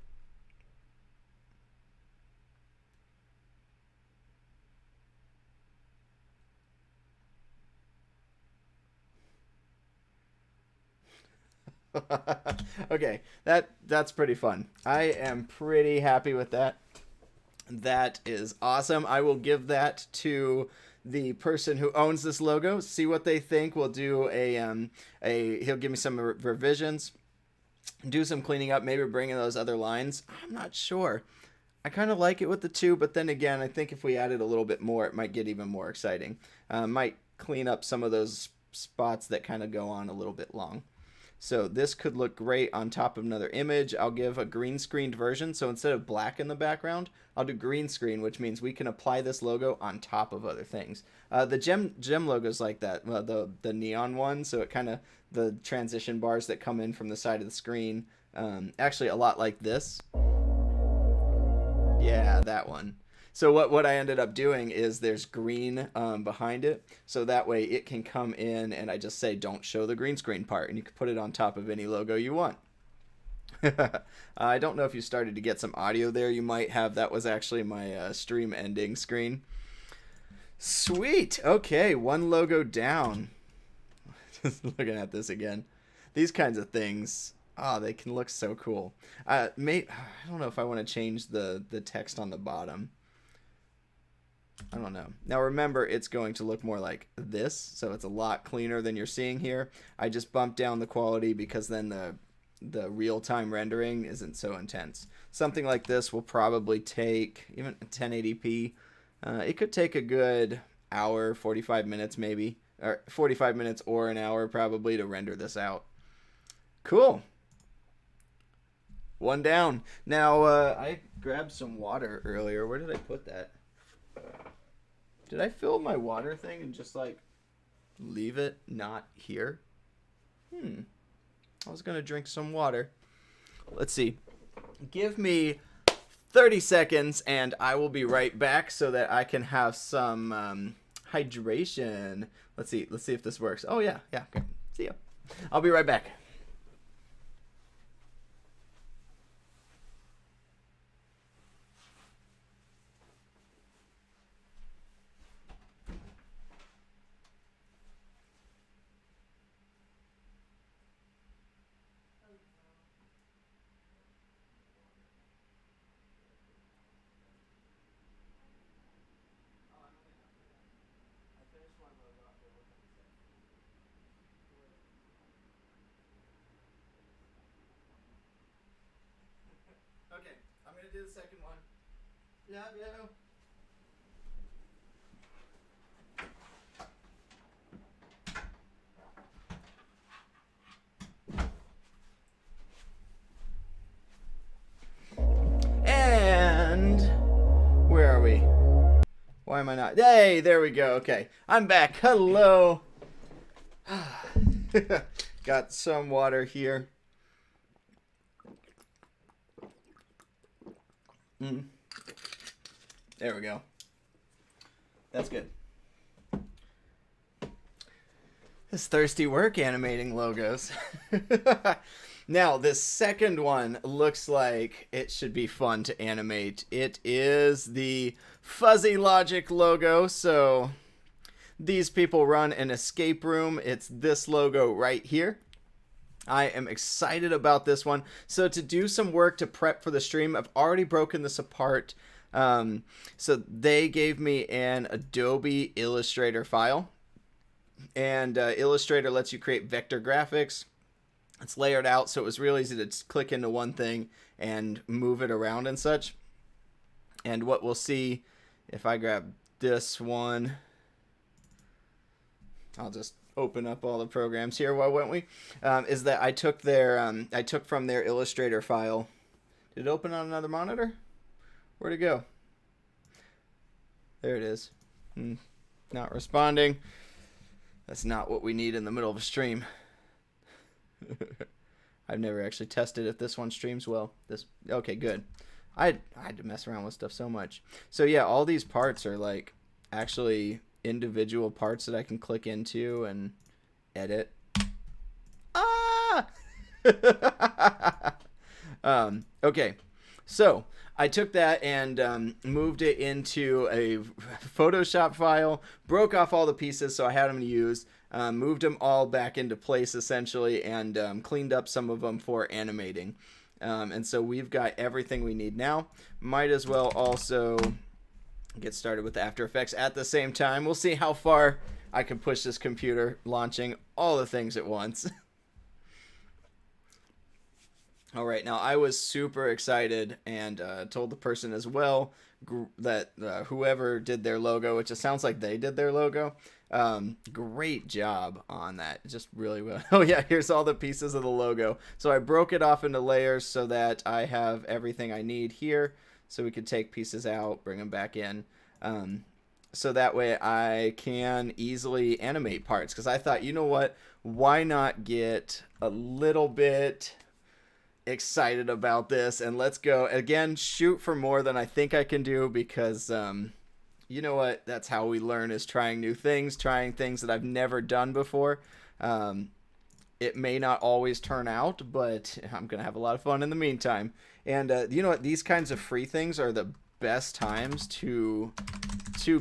Okay, that's pretty fun. I am pretty happy with that. That is awesome. I will give that to the person who owns this logo. See what they think. We'll do he'll give me some revisions, do some cleaning up, maybe bring in those other lines. I'm not sure. I kind of like it with the two, but then again, I think if we added a little bit more, it might get even more exciting. Might clean up some of those spots that kind of go on a little bit long. So this could look great on top of another image. I'll give a green screened version. So instead of black in the background, I'll do green screen, which means we can apply this logo on top of other things. The gem logo's like that, the neon one. So it kind of, the transition bars that come in from the side of the screen, actually a lot like this. Yeah, that one. So what I ended up doing is there's green behind it, so that way it can come in, and I just say don't show the green screen part, and you can put it on top of any logo you want. I don't know if you started to get some audio there. You might have. That was actually my stream ending screen. Sweet. Okay, one logo down. Just looking at this again. These kinds of things. Oh, they can look so cool. I don't know if I want to change the text on the bottom. I don't know. Now remember, it's going to look more like this, so it's a lot cleaner than you're seeing here. I just bumped down the quality because then the real-time rendering isn't so intense. Something like this will probably take, even 1080p, it could take a good hour, 45 minutes maybe, or 45 minutes or an hour probably to render this out. Cool. One down. Now, I grabbed some water earlier. Where did I put that? Did I fill my water thing and just, like, leave it not here? I was going to drink some water. Let's see. Give me 30 seconds, and I will be right back so that I can have some hydration. Let's see. Let's see if this works. Oh, yeah. Yeah. Okay. See ya. I'll be right back. Okay, I'm gonna do the second one. Love you. And where are we? Why am I not? Hey, there we go. Okay, I'm back. Hello. Got some water here. There we go. That's good. This thirsty work animating logos. Now, this second one looks like it should be fun to animate. It is the Fuzzy Logic logo. So these people run an escape room. It's this logo right here. I am excited about this one. So to do some work to prep for the stream, I've already broken this apart. So they gave me an Adobe Illustrator file. And Illustrator lets you create vector graphics. It's layered out, so it was real easy to just click into one thing and move it around and such. And what we'll see, if I grab this one, I'll just open up all the programs here. Why won't we? Is that I took from their Illustrator file. Did it open on another monitor? Where'd it go? There it is. Not responding. That's not what we need in the middle of a stream. I've never actually tested if this one streams well. Okay, good. I had to mess around with stuff so much. So yeah, all these parts are like actually individual parts that I can click into and edit. Ah! Okay, so I took that and moved it into a Photoshop file, broke off all the pieces so I had them to use, moved them all back into place essentially, and cleaned up some of them for animating. And so we've got everything we need now. Might as well also get started with After Effects at the same time. We'll see how far I can push this computer launching all the things at once. All right, now I was super excited and told the person as well that whoever did their logo, which it sounds like they did their logo, great job on that. Just really well. Oh yeah, here's all the pieces of the logo. So I broke it off into layers so that I have everything I need here. So we could take pieces out, bring them back in. Um, so that way I can easily animate parts. Because I thought, you know what? Why not get a little bit excited about this, and let's go again, shoot for more than I think I can do, because you know what, that's how we learn, is trying new things, trying things that I've never done before. um, it may not always turn out, but I'm gonna have a lot of fun in the meantime. And you know what, these kinds of free things are the best times to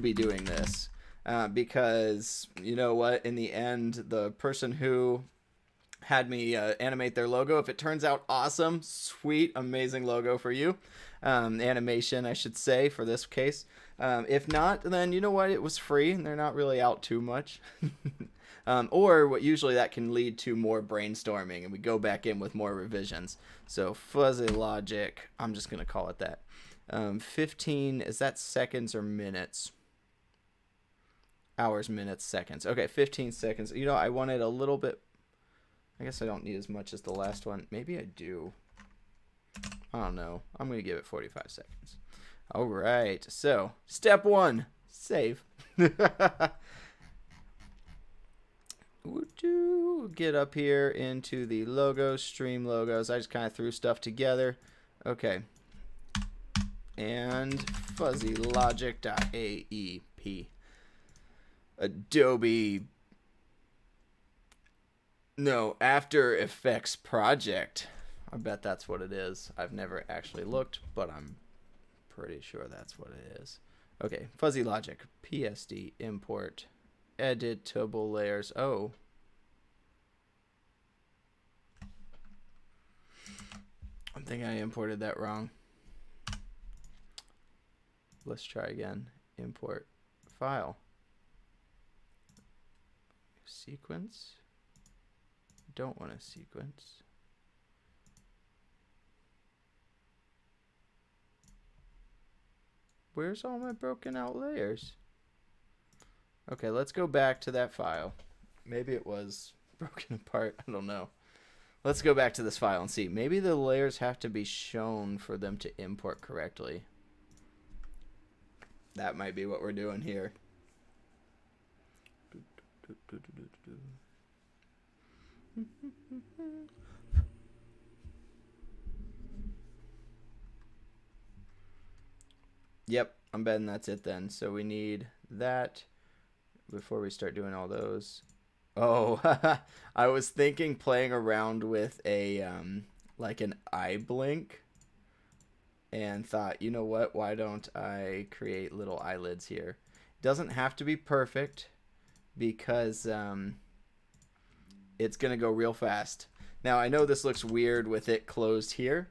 be doing this, because you know what, in the end, the person who had me animate their logo, if it turns out awesome, sweet, amazing logo for you. Animation, I should say, for this case. If not, then you know what? It was free, and they're not really out too much. Or what usually that can lead to more brainstorming, and we go back in with more revisions. So fuzzy logic, I'm just going to call it that. 15, is that seconds or minutes? Hours, minutes, seconds. Okay, 15 seconds. You know, I wanted a little bit. I guess I don't need as much as the last one. Maybe I do. I don't know. I'm going to give it 45 seconds. All right. So, step one, save. Get up here into the logos, stream logos. I just kind of threw stuff together. Okay. And fuzzylogic.aep. Adobe. No, After Effects project. I bet that's what it is. I've never actually looked, but I'm pretty sure that's what it is. Okay, fuzzy logic, PSD, import, editable layers. Oh. I think I imported that wrong. Let's try again. Import file. Sequence. Don't want a sequence. Where's all my broken out layers? Okay, let's go back to that file. Maybe it was broken apart. I don't know. Let's go back to this file and see. Maybe the layers have to be shown for them to import correctly. That might be what we're doing here. Yep, I'm betting that's it then. So we need that before we start doing all those. Oh, I was thinking playing around with a like an eye blink, and thought, you know what, why don't I create little eyelids here? Doesn't have to be perfect, because it's gonna go real fast. Now I know this looks weird with it closed here.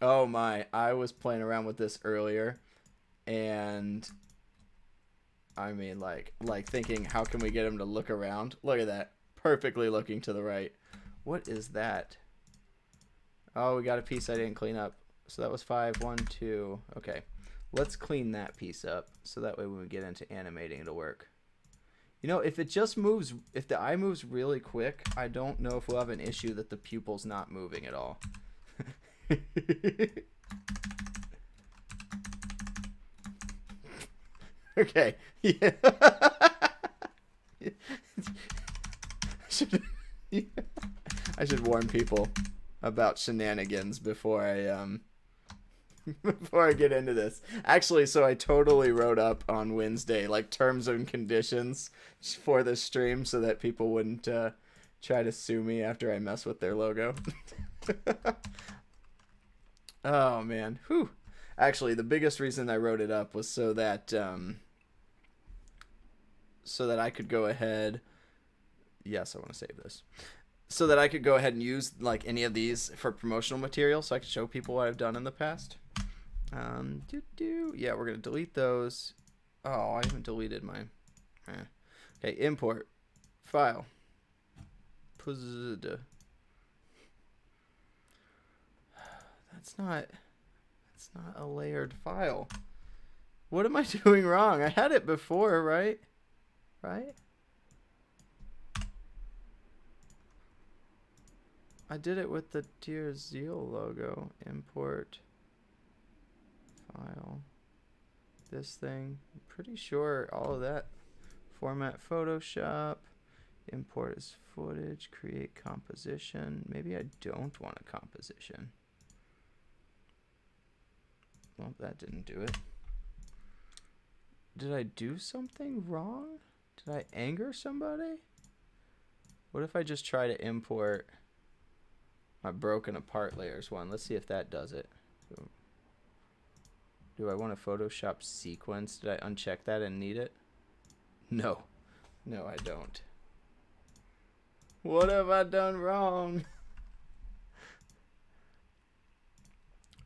Oh my, I was playing around with this earlier, and I mean, like thinking, how can we get him to look around? Look at that, perfectly looking to the right. What is that? Oh, we got a piece I didn't clean up. So that was 5, 1, 2. Okay, let's clean that piece up, so that way when we get into animating, it'll work. You know, if it just moves, if the eye moves really quick, I don't know if we'll have an issue that the pupil's not moving at all. Okay. Yeah. I should warn people about shenanigans before I before I get into this. Actually, so I totally wrote up on Wednesday like terms and conditions for the stream, so that people wouldn't try to sue me after I mess with their logo. Oh man, whew. Actually, the biggest reason I wrote it up was so that I could go ahead. Yes, I want to save this. So that I could go ahead and use like any of these for promotional material, so I could show people what I've done in the past. Yeah, we're gonna delete those. Oh, I haven't deleted my. Okay, import file. That's not a layered file. What am I doing wrong? I had it before, right? Right? I did it with the Dear Zeal logo. Import file. This thing. I'm pretty sure all of that. Format Photoshop. Import as footage. Create composition. Maybe I don't want a composition. Well, that didn't do it. Did I do something wrong? Did I anger somebody? What if I just try to import my broken apart layers one? Let's see if that does it. So, do I want a Photoshop sequence? Did I uncheck that and need it? No. No, I don't. What have I done wrong?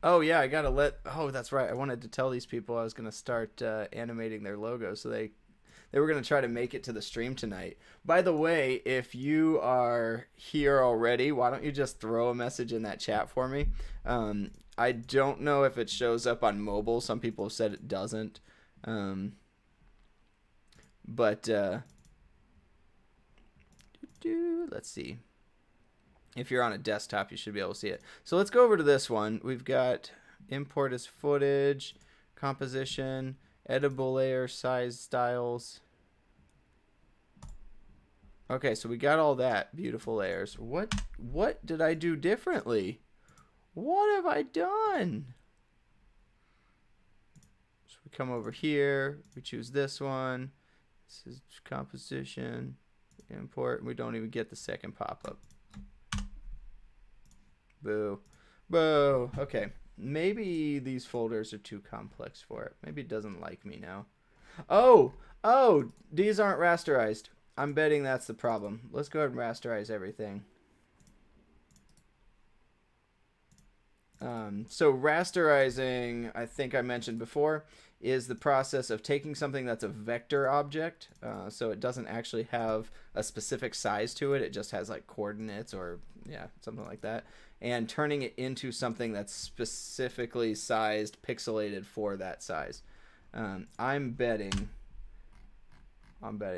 Oh, yeah, I gotta let... Oh, that's right. I wanted to tell these people I was going to start animating their logo, so they were going to try to make it to the stream tonight. By the way, if you are here already, why don't you just throw a message in that chat for me? I don't know if it shows up on mobile. Some people have said it doesn't. But let's see. If you're on a desktop, you should be able to see it. So let's go over to this one. We've got import as footage, composition, editable layer, size, styles. Okay, so we got all that. Beautiful layers. What did I do differently? What have I done? So we come over here. We choose this one. This is composition, import, and we don't even get the second pop-up. Boo. Boo. Okay. Maybe these folders are too complex for it. Maybe it doesn't like me now. Oh, these aren't rasterized. I'm betting that's the problem. Let's go ahead and rasterize everything. So rasterizing, I think I mentioned before, is the process of taking something that's a vector object, so it doesn't actually have a specific size to it. It just has like coordinates or something like that, and turning it into something that's specifically sized, pixelated for that size. I'm betting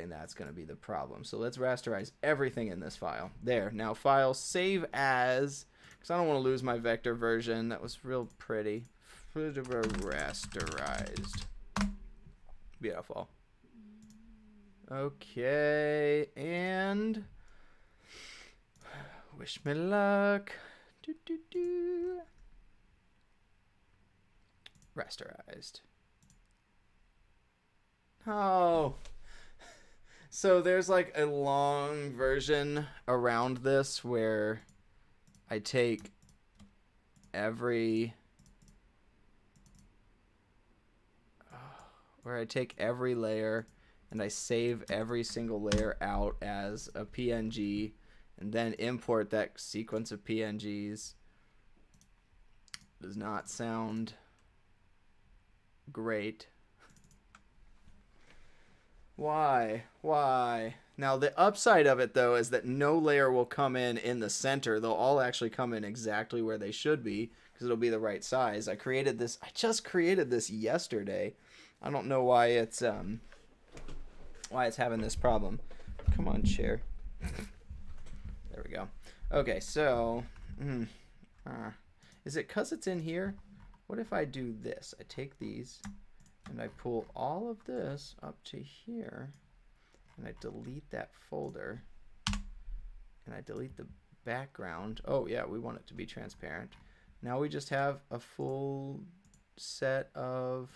that's going to be the problem. So let's rasterize everything in this file. There. Now file, save as, because I don't want to lose my vector version. That was real pretty. Rasterized. Beautiful. Okay, and wish me luck. Rasterized. Oh. So there's like a long version around this where I take every layer and I save every single layer out as a PNG and then import that sequence of PNGs. Does not sound great. Why? Now the upside of it though is that no layer will come in the center. They'll all actually come in exactly where they should be because it'll be the right size. I just created this yesterday. I don't know why it's having this problem. Come on, chair. There we go. Okay, so is it because it's in here? What if I do this? I take these and I pull all of this up to here and I delete that folder and I delete the background. Oh yeah, we want it to be transparent. Now we just have a full set of...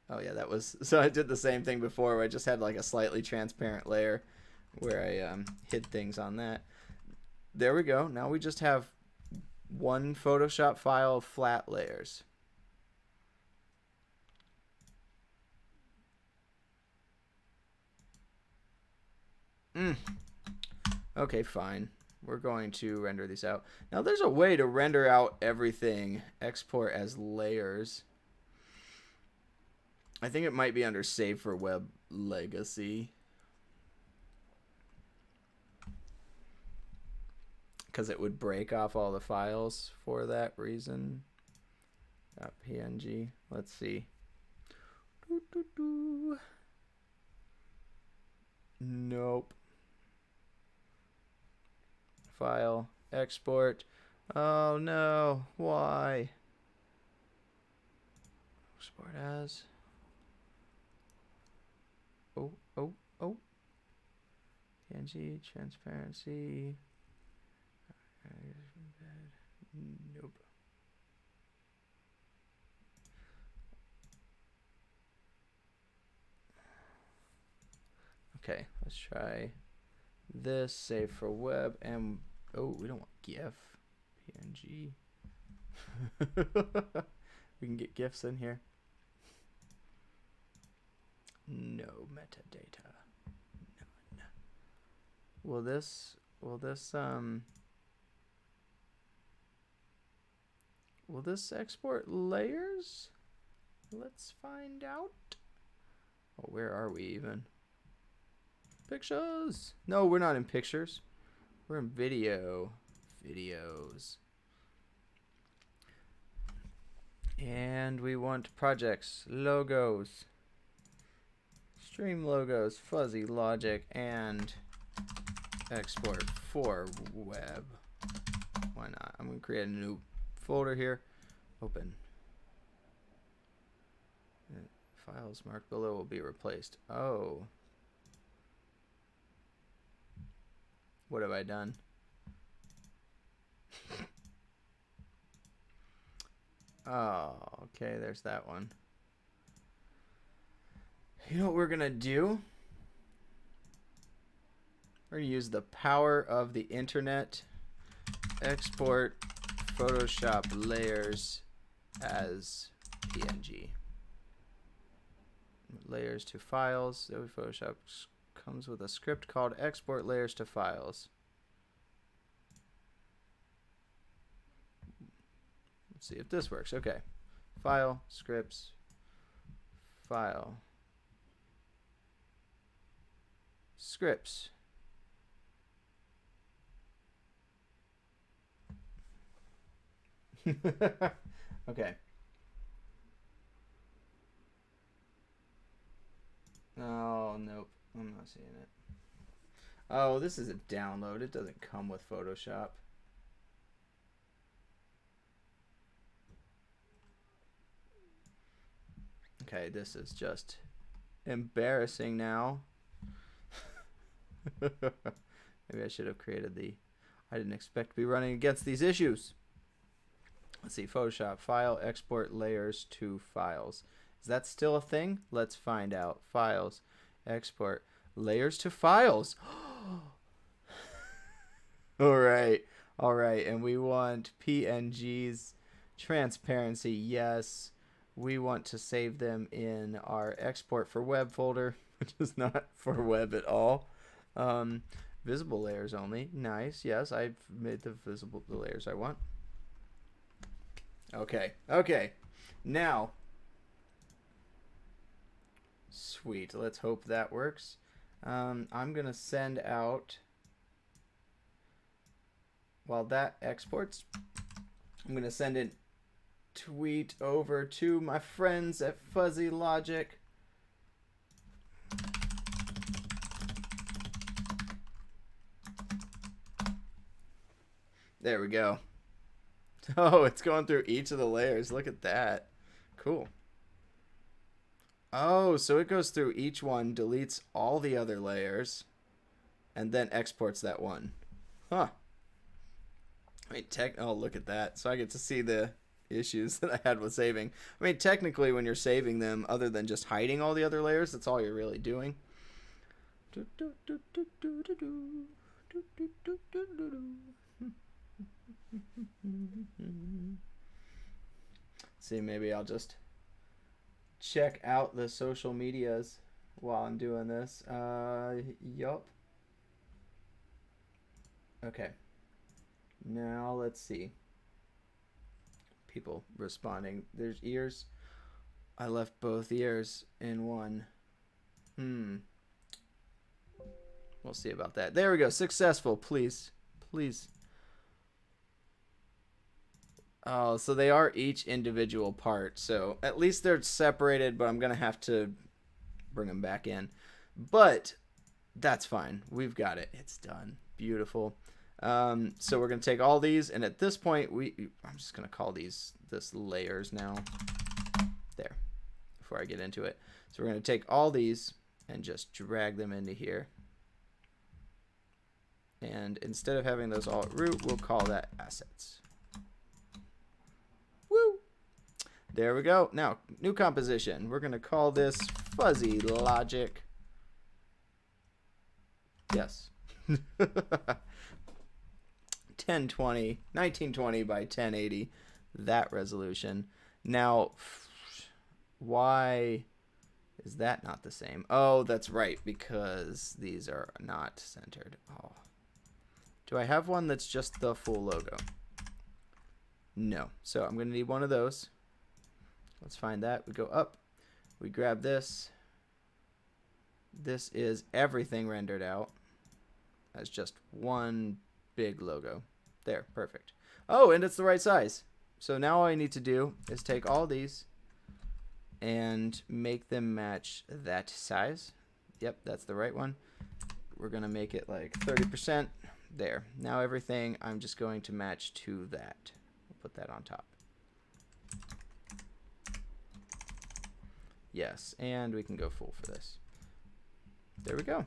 Oh yeah, that was... So I did the same thing before where I just had like a slightly transparent layer where I hid things on that. There we go. Now we just have one Photoshop file of flat layers. Okay, fine. We're going to render these out. Now there's a way to render out everything, export as layers. I think it might be under Save for Web Legacy. because it would break off all the files for that reason. .png. Let's see. Nope. File, export. Oh no, why? Export as. Oh. PNG, transparency. Nope. Okay, let's try this. Save for web and oh, we don't want GIF. PNG. We can get GIFs in here. No metadata. None. Will this export layers? Let's find out. Oh, where are we even? Pictures. No, we're not in pictures. We're in video. Videos. And we want projects, logos, stream logos, fuzzy logic, and export for web. Why not? I'm going to create a new folder here. Open. Files marked below will be replaced. Oh. What have I done? Oh, okay, there's that one. You know what we're going to do? We're going to use the power of the internet. Export Photoshop layers as PNG. Layers to files. Photoshop comes with a script called export layers to files. Let's see if this works. Okay. File, scripts, file, scripts. Okay. Oh, nope. I'm not seeing it. Oh, this is a download. It doesn't come with Photoshop. Okay, this is just embarrassing now. Maybe I should have created the... I didn't expect to be running against these issues. Let's see, Photoshop, file, export layers to files. Is that still a thing? Let's find out. Files, export, layers to files. All right, and we want PNGs, transparency, yes. We want to save them in our export for web folder, which is not for web at all. Visible layers only, nice, yes, I've made the layers I want. Okay, now, sweet, let's hope that works. I'm gonna send out, while that exports, I'm gonna send a tweet over to my friends at Fuzzy Logic. There we go. Oh, it's going through each of the layers. Look at that. Cool. Oh, so it goes through each one, deletes all the other layers, and then exports that one. Huh. I mean, oh, look at that. So I get to see the issues that I had with saving. I mean, technically, when you're saving them, other than just hiding all the other layers, that's all you're really doing. See, maybe I'll just check out the social medias while I'm doing this. Yup. Okay. Now let's see. People responding. There's ears. I left both ears in one. We'll see about that. There we go. Successful. Please. Oh, so they are each individual part. So at least they're separated, but I'm going to have to bring them back in. But that's fine. We've got it. It's done. Beautiful. So we're going to take all these, and at this point, I'm just going to call this layers now. There, before I get into it. So we're going to take all these and just drag them into here. And instead of having those all at root, we'll call that assets. Woo! There we go. Now, new composition. We're going to call this fuzzy logic. Yes. 1020, 1920 by 1080. That resolution. Now, why is that not the same? Oh, that's right, because these are not centered. Oh. Do I have one that's just the full logo? No. So I'm going to need one of those. Let's find that. We go up. We grab this. This is everything rendered out as just one big logo. There. Perfect. Oh, and it's the right size. So now all I need to do is take all these and make them match that size. Yep, that's the right one. We're going to make it like 30%. There. Now everything I'm just going to match to that. We'll put that on top. Yes, and we can go full for this. There we go.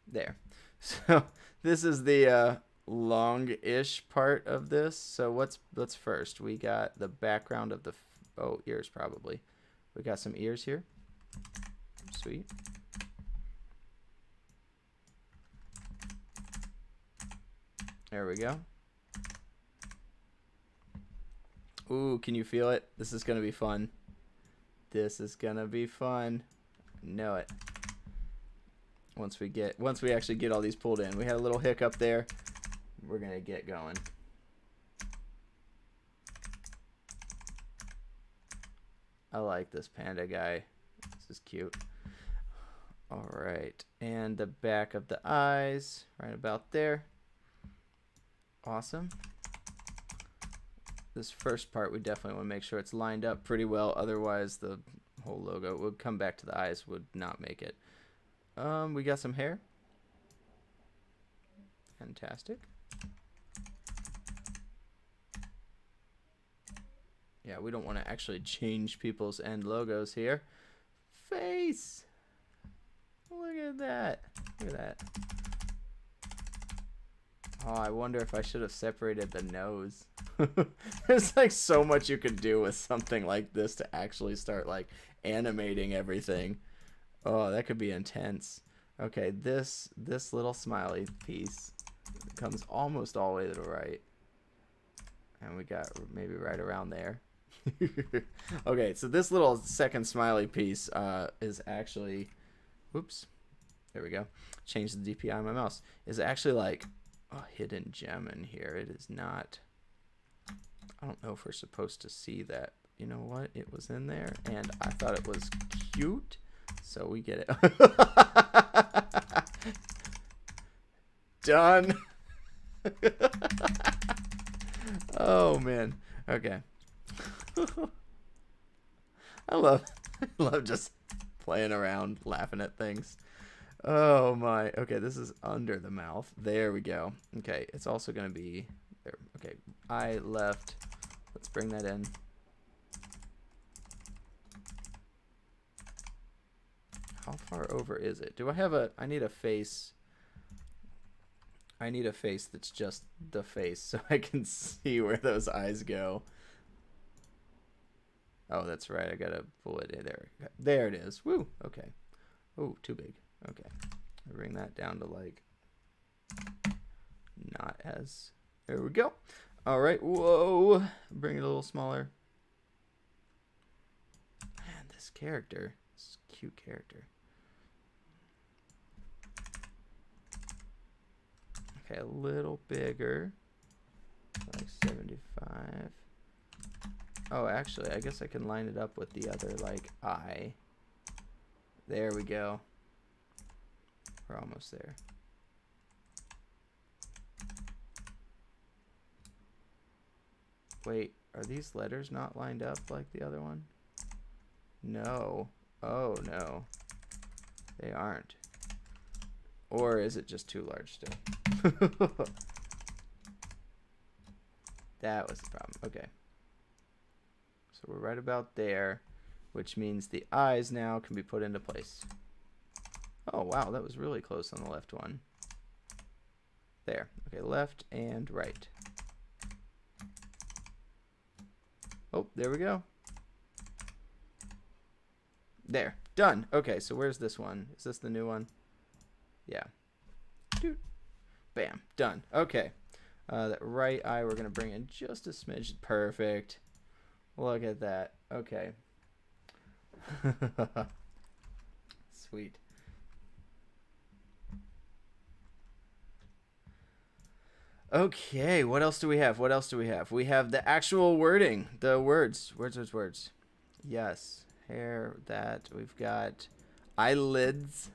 There. So this is the long-ish part of this. So what's first? We got the background of the ears probably. We got some ears here. Sweet. There we go. Ooh, can you feel it? This is gonna be fun. This is gonna be fun. Know it. Once we actually get all these pulled in. We had a little hiccup there. We're gonna get going. I like this panda guy. This is cute. All right, and the back of the eyes, right about there. Awesome. This first part, we definitely want to make sure it's lined up pretty well. Otherwise, the whole logo would come back to the eyes, would not make it. We got some hair. Fantastic. Yeah, we don't want to actually change people's end logos here. Face. Look at that. Look at that. Oh, I wonder if I should have separated the nose. There's like so much you could do with something like this to actually start like animating everything. Oh, that could be intense. Okay, this little smiley piece comes almost all the way to the right. And we got maybe right around there. Okay, so this little second smiley piece is actually, whoops, there we go. Change the DPI on my mouse. Is actually like a hidden gem in here. It is not. I don't know if we're supposed to see that. You know what? It was in there, and I thought it was cute, so we get it. Done. Oh man. Okay. I love just playing around, laughing at things. Oh my. Okay, this is under the mouth. There we go. Okay, it's also going to be there. Okay, eye left. Let's bring that in. How far over is it? Do I have a I need a face. I need a face that's just the face so I can see where those eyes go. Oh, that's right. I got to pull it in there. There it is. Woo. Okay. Oh, too big. Okay. Bring that down to like not as. There we go. All right. Whoa. Bring it a little smaller. Man, this character. This cute character. Okay, a little bigger. Like 75. Oh, actually, I guess I can line it up with the other, like, eye. There we go. We're almost there. Wait, are these letters not lined up like the other one? No. Oh, no. They aren't. Or is it just too large still? That was the problem. Okay. So we're right about there, which means the eyes now can be put into place. Oh, wow, that was really close on the left one. There. Okay, left and right. Oh, there we go. There. Done. Okay, so where's this one? Is this the new one? Yeah. Doot. Bam. Done. Okay. That right eye we're going to bring in just a smidge. Perfect. Look at that. Okay. Sweet. Okay, what else do we have? What else do we have? We have the actual wording. The words. Words. Yes. Hair, that. We've got eyelids.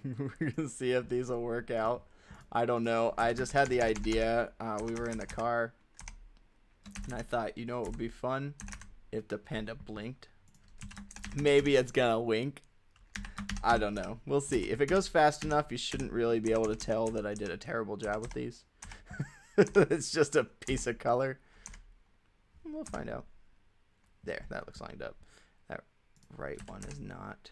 We're going to see if these will work out. I don't know. I just had the idea. We were in the car. And I thought, you know, it would be fun if the panda blinked. Maybe it's going to wink. I don't know. We'll see. If it goes fast enough, you shouldn't really be able to tell that I did a terrible job with these. It's just a piece of color. We'll find out. There, that looks lined up. That right one is not.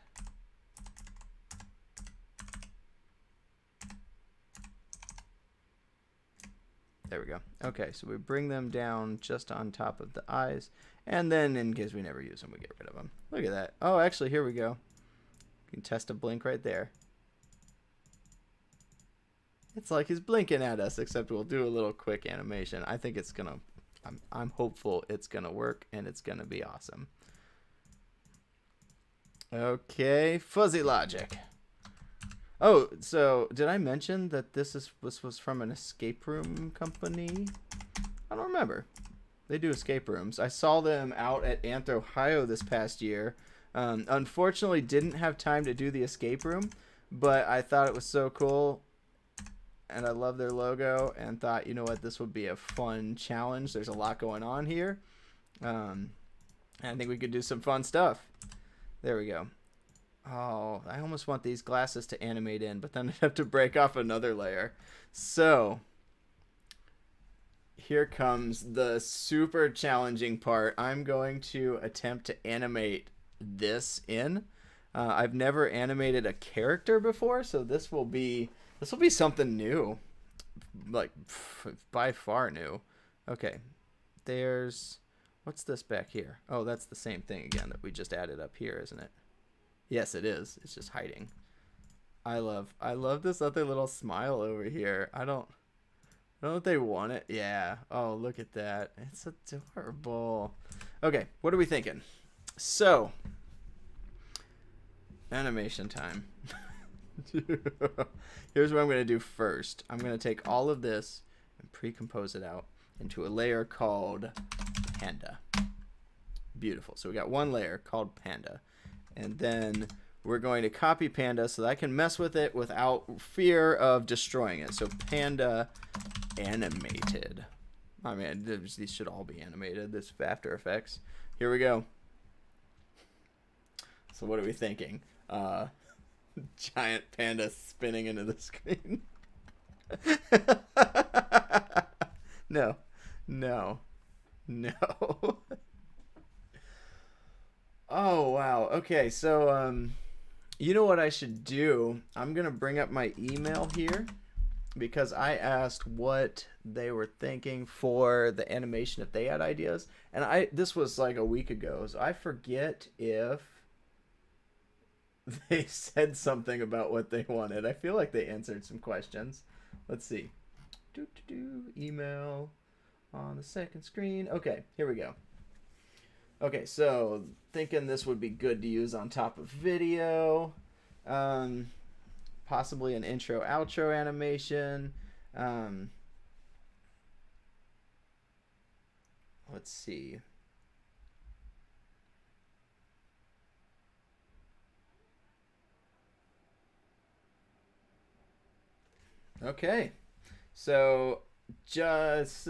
There we go. Okay, so we bring them down just on top of the eyes. And then, in case we never use them, we get rid of them. Look at that. Oh, actually, here we go. You can test a blink right there. It's like he's blinking at us, except we'll do a little quick animation. I think it's going to... I'm hopeful it's going to work, and it's going to be awesome. Okay, fuzzy logic. Oh, so did I mention that this was from an escape room company? I don't remember. They do escape rooms. I saw them out at Anth Ohio this past year. Unfortunately, didn't have time to do the escape room, but I thought it was so cool, and I love their logo, and thought, you know what, this would be a fun challenge. There's a lot going on here. And I think we could do some fun stuff. There we go. Oh, I almost want these glasses to animate in, but then I'd have to break off another layer. So here comes the super challenging part. I'm going to attempt to animate this in. I've never animated a character before, so this will be something new, like by far new. Okay, there's what's this back here? Oh, that's the same thing again that we just added up here, isn't it? Yes, it is. It's just hiding. I love this other little smile over here. I don't know if they want it. Yeah. Oh, look at that. It's adorable. Okay, what are we thinking? So, animation time. Here's what I'm going to do first. I'm going to take all of this and pre-compose it out into a layer called Panda. Beautiful. So we got one layer called Panda. And then we're going to copy Panda so that I can mess with it without fear of destroying it. So Panda animated. I mean, these should all be animated. This After Effects. Here we go. So what are we thinking? Giant panda spinning into the screen. No. Oh, wow. Okay, so, you know what I should do? I'm going to bring up my email here because I asked what they were thinking for the animation, if they had ideas. And this was like a week ago, so I forget if they said something about what they wanted. I feel like they answered some questions. Let's see. Email on the second screen. Okay, here we go. Okay, so thinking this would be good to use on top of video. Possibly an intro outro animation. Let's see. Okay, so just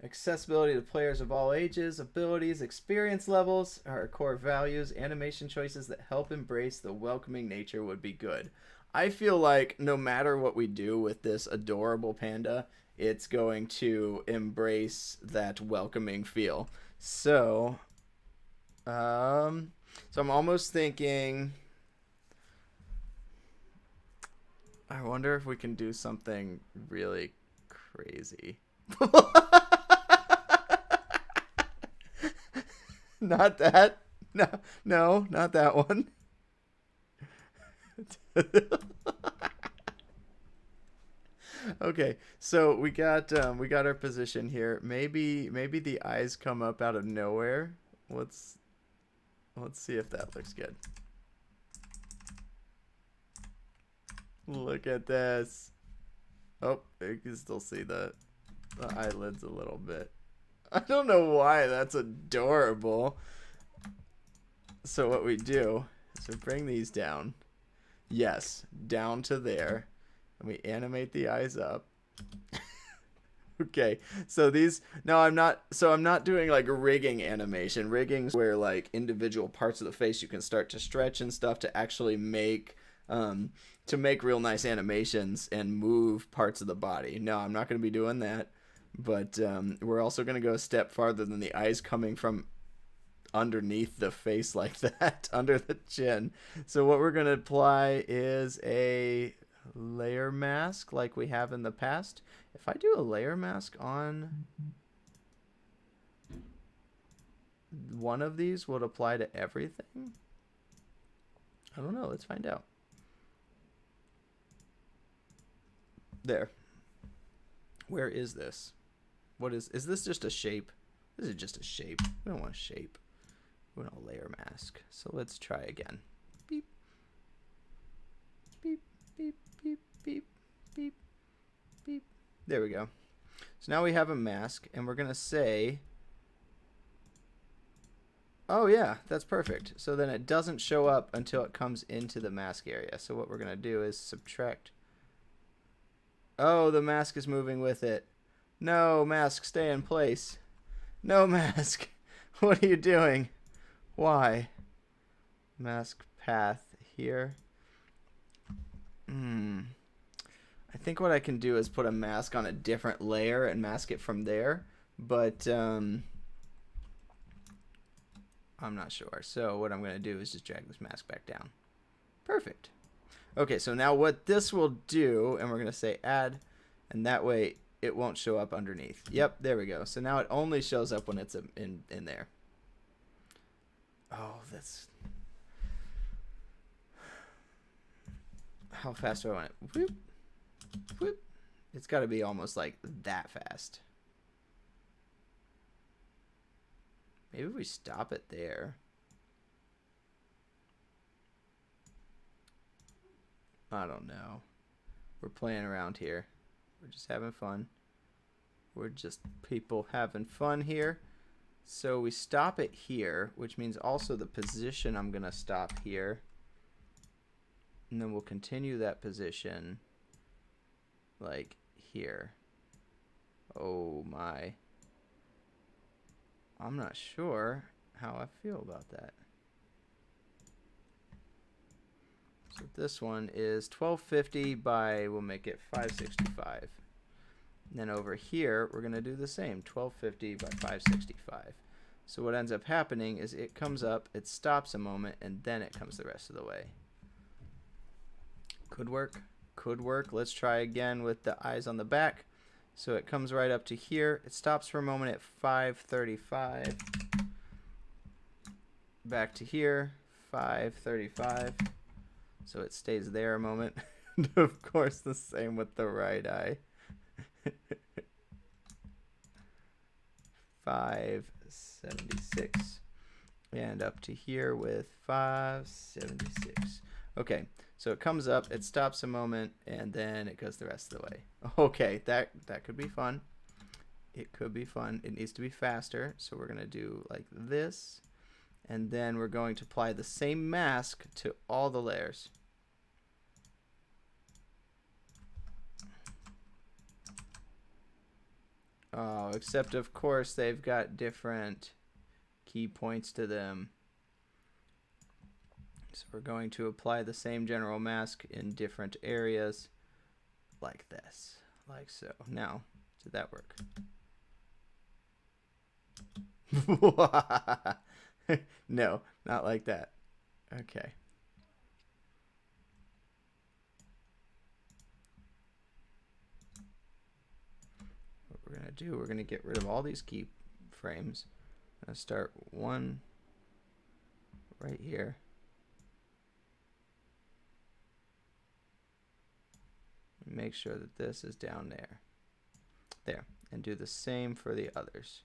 Accessibility to players of all ages, abilities, experience levels are core values. Animation choices that help embrace the welcoming nature would be good. I feel like no matter what we do with this adorable panda, it's going to embrace that welcoming feel. So I'm almost thinking, I wonder if we can do something really crazy. Not that. No, no, not that one. Okay, so we got our position here. Maybe the eyes come up out of nowhere. Let's see if that looks good. Look at this. Oh, you can still see the eyelids a little bit. I don't know why that's adorable. So what we do is we bring these down. Yes, down to there. And we animate the eyes up. Okay, so these, no, I'm not doing like rigging animation. Rigging's where like individual parts of the face you can start to stretch and stuff to actually make real nice animations and move parts of the body. No, I'm not going to be doing that. But we're also going to go a step farther than the eyes coming from underneath the face like that, under the chin. So what we're going to apply is a layer mask like we have in the past. If I do a layer mask on one of these, will it apply to everything? I don't know. Let's find out. There. Where is this? What is this just a shape? This is just a shape. We don't want a shape. We want a layer mask. So let's try again. Beep. Beep, beep, beep, beep, beep, beep. There we go. So now we have a mask, and we're going to say, oh yeah, that's perfect. So then it doesn't show up until it comes into the mask area. So what we're going to do is subtract. Oh, the mask is moving with it. No, mask, stay in place. No, mask. What are you doing? Why? Mask path here. I think what I can do is put a mask on a different layer and mask it from there. But I'm not sure. So what I'm going to do is just drag this mask back down. Perfect. Okay, so now what this will do, and we're going to say add, and that way it won't show up underneath. Yep, there we go. So now it only shows up when it's in there. Oh, that's... How fast do I want it? Whoop, whoop. It's got to be almost like that fast. Maybe we stop it there. I don't know. We're playing around here. We're just having fun. We're just people having fun here. So we stop it here, which means also the position I'm going to stop here. And then we'll continue that position like here. Oh my. I'm not sure how I feel about that. So this one is 1250 by, we'll make it 565. And then over here, we're going to do the same, 1250 by 565. So what ends up happening is it comes up, it stops a moment, and then it comes the rest of the way. Could work. Could work. Let's try again with the eyes on the back. So it comes right up to here. It stops for a moment at 535. Back to here, 535. So it stays there a moment. Of course, the same with the right eye. 576. And up to here with 576. Okay, so it comes up, it stops a moment, and then it goes the rest of the way. Okay, that could be fun. It could be fun. It needs to be faster, so we're going to do like this. And then we're going to apply the same mask to all the layers. Oh, except of course they've got different key points to them. So we're going to apply the same general mask in different areas like this, like so. Now, did that work? No, not like that. Okay. What we're going to do, we're going to get rid of all these keyframes. I'm going to start one right here. Make sure that this is down there. There. And do the same for the others.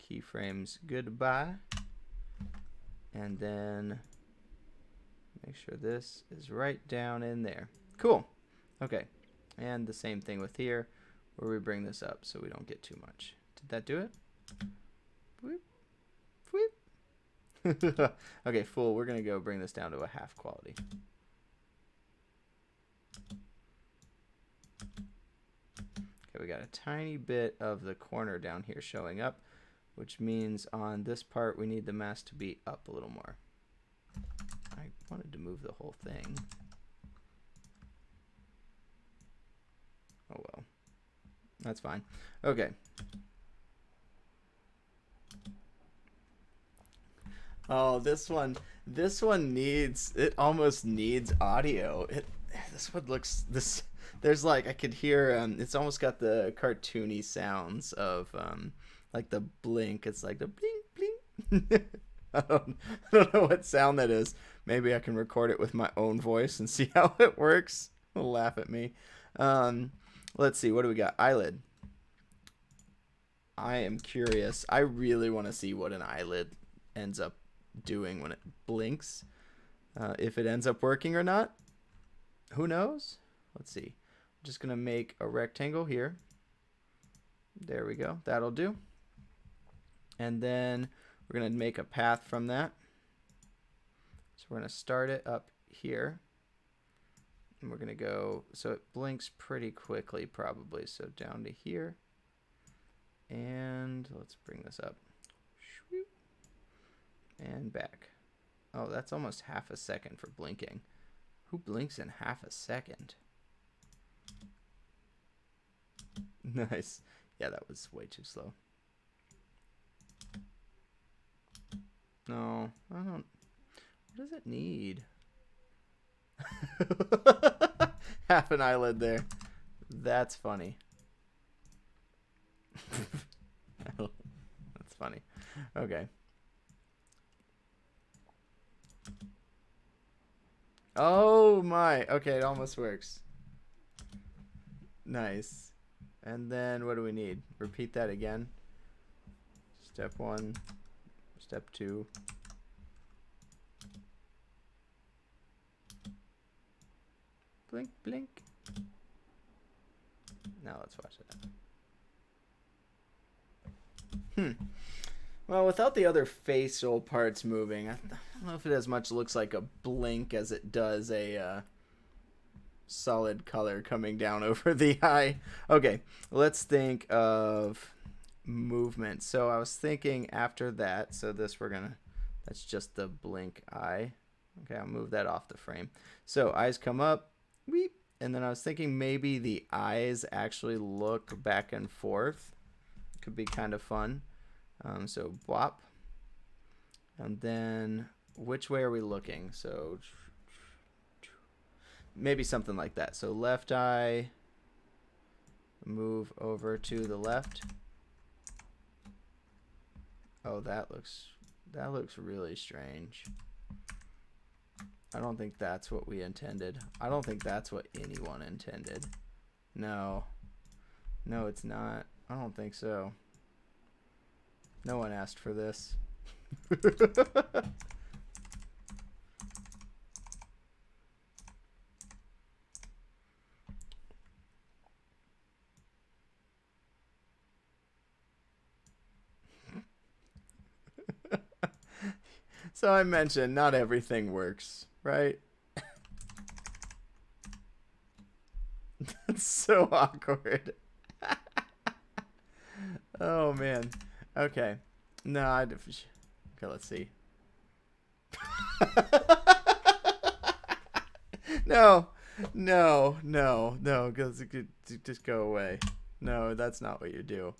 Keyframes goodbye. And then make sure this is right down in there. Cool. Okay. And the same thing with here, where we bring this up so we don't get too much. Did that do it? Whoop. Whoop. Okay, full. We're going to go bring this down to a half quality. Okay, we got a tiny bit of the corner down here showing up, which means on this part we need the mask to be up a little more. I wanted to move the whole thing. Oh well. That's fine. Okay. Oh, this one needs, it almost needs audio. This one looks, there's like, I could hear, it's almost got the cartoony sounds of, like the blink. It's like the blink, blink. I don't know what sound that is. Maybe I can record it with my own voice and see how it works. It'll laugh at me. Let's see, what do we got? Eyelid. I am curious. I really want to see what an eyelid ends up doing when it blinks. If it ends up working or not. Who knows? Let's see. I'm just going to make a rectangle here. There we go. That'll do. And then we're going to make a path from that. So we're going to start it up here. And we're going to go, so it blinks pretty quickly probably. So down to here. And let's bring this up. And back. Oh, that's almost half a second for blinking. Who blinks in half a second? Nice. Yeah, that was way too slow. No, I don't. What does it need? Half an eyelid there. That's funny. That's funny. Okay. Oh my. Okay, it almost works. Nice. And then what do we need? Repeat that again. Step 1, step 2. Blink, blink. Now let's watch that. Well, without the other facial parts moving, I don't know if it as much looks like a blink as it does a solid color coming down over the eye. Okay, let's think of movement. So I was thinking after that, so this that's just the blink eye. Okay, I'll move that off the frame. So eyes come up, weep, and then I was thinking maybe the eyes actually look back and forth. Could be kind of fun. So blop, and then which way are we looking? So maybe something like that. So left eye, move over to the left. Oh, that looks really strange. I don't think that's what we intended. I don't think that's what anyone intended. No, it's not. I don't think so. No one asked for this. So I mentioned not everything works, right? That's so awkward. Oh man. Okay. No, okay, let's see. No. No, no, no, just go away. No, that's not what you do.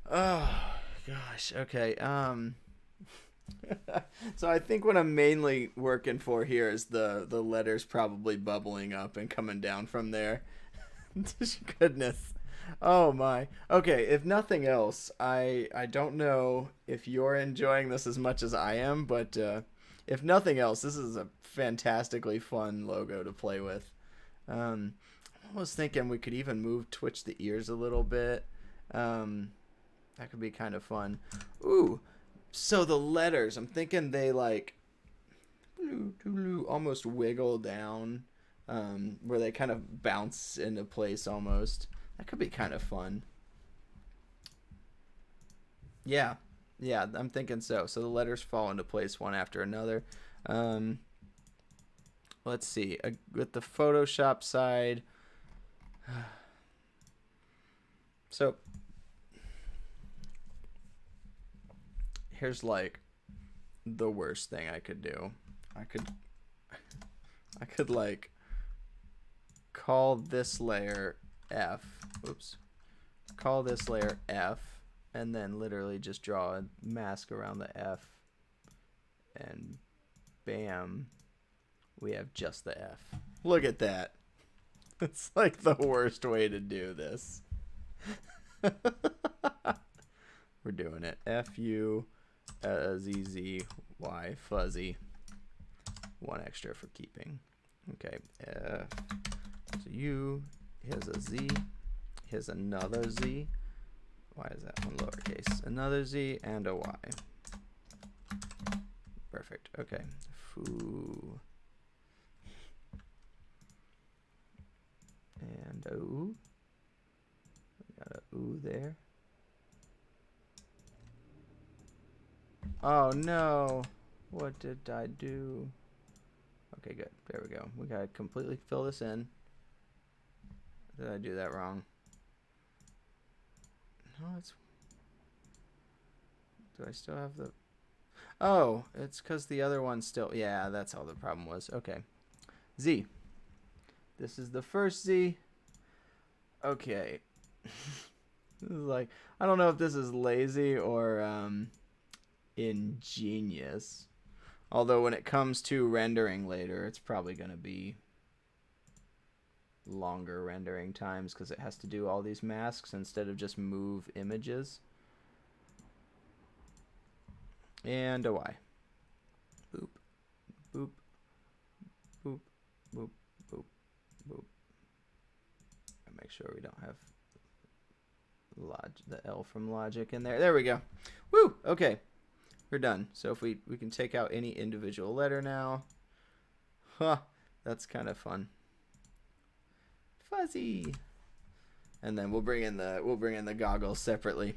Oh gosh. Okay. So I think what I'm mainly working for here is the letters probably bubbling up and coming down from there. Goodness. Oh my. Okay, if nothing else, I don't know if you're enjoying this as much as I am, but if nothing else, this is a fantastically fun logo to play with. I was thinking we could even twitch the ears a little bit. That could be kind of fun. Ooh, so the letters, I'm thinking they like almost wiggle down, where they kind of bounce into place almost. That could be kind of fun. Yeah, yeah, I'm thinking so. So the letters fall into place one after another. Um, let's see. With the Photoshop side, so here's like the worst thing I could do. I could like call this layer F. Oops. Call this layer F, and then literally just draw a mask around the F, and bam, we have just the F. Look at that. It's like the worst way to do this. We're doing it. F-U-Z-Z-Y, fuzzy. One extra for keeping. Okay. So U, here's a Z. Here's another Z. Why is that one lowercase? Another Z and a Y. Perfect. Okay. Foo. And a ooh. We got a ooh there. Oh no. What did I do? Okay, good. There we go. We gotta completely fill this in. Did I do that wrong? No, it's... Do I still have the... Oh, it's because the other one still... Yeah, that's all the problem was. Okay. Z. This is the first Z. Okay. This is like... I don't know if this is lazy or ingenious. Although when it comes to rendering later, it's probably going to be longer rendering times because it has to do all these masks instead of just move images. And a Y. Boop, boop, boop, boop, boop, boop. And make sure we don't have the L from logic in there. There we go. Woo! Okay. We're done. So if we can take out any individual letter now. Huh. That's kind of fun. Fuzzy. And then we'll bring in the goggles separately.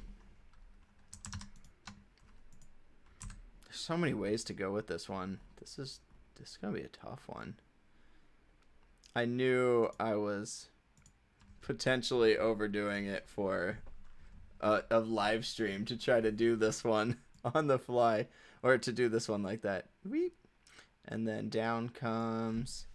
There's so many ways to go with this one. This is gonna be a tough one. I knew I was potentially overdoing it for a live stream to try to do this one on the fly, or to do this one like that. Weep. And then down comes.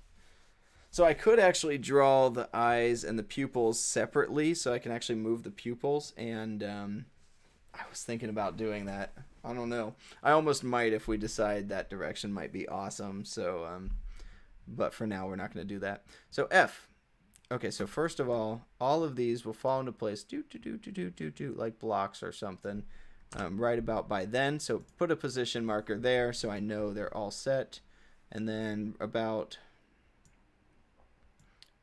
So I could actually draw the eyes and the pupils separately, so I can actually move the pupils. And I was thinking about doing that. I don't know. I almost might if we decide that direction might be awesome. So, but for now, we're not going to do that. So F. Okay, so first of all of these will fall into place, like blocks or something, right about by then. So put a position marker there so I know they're all set. And then about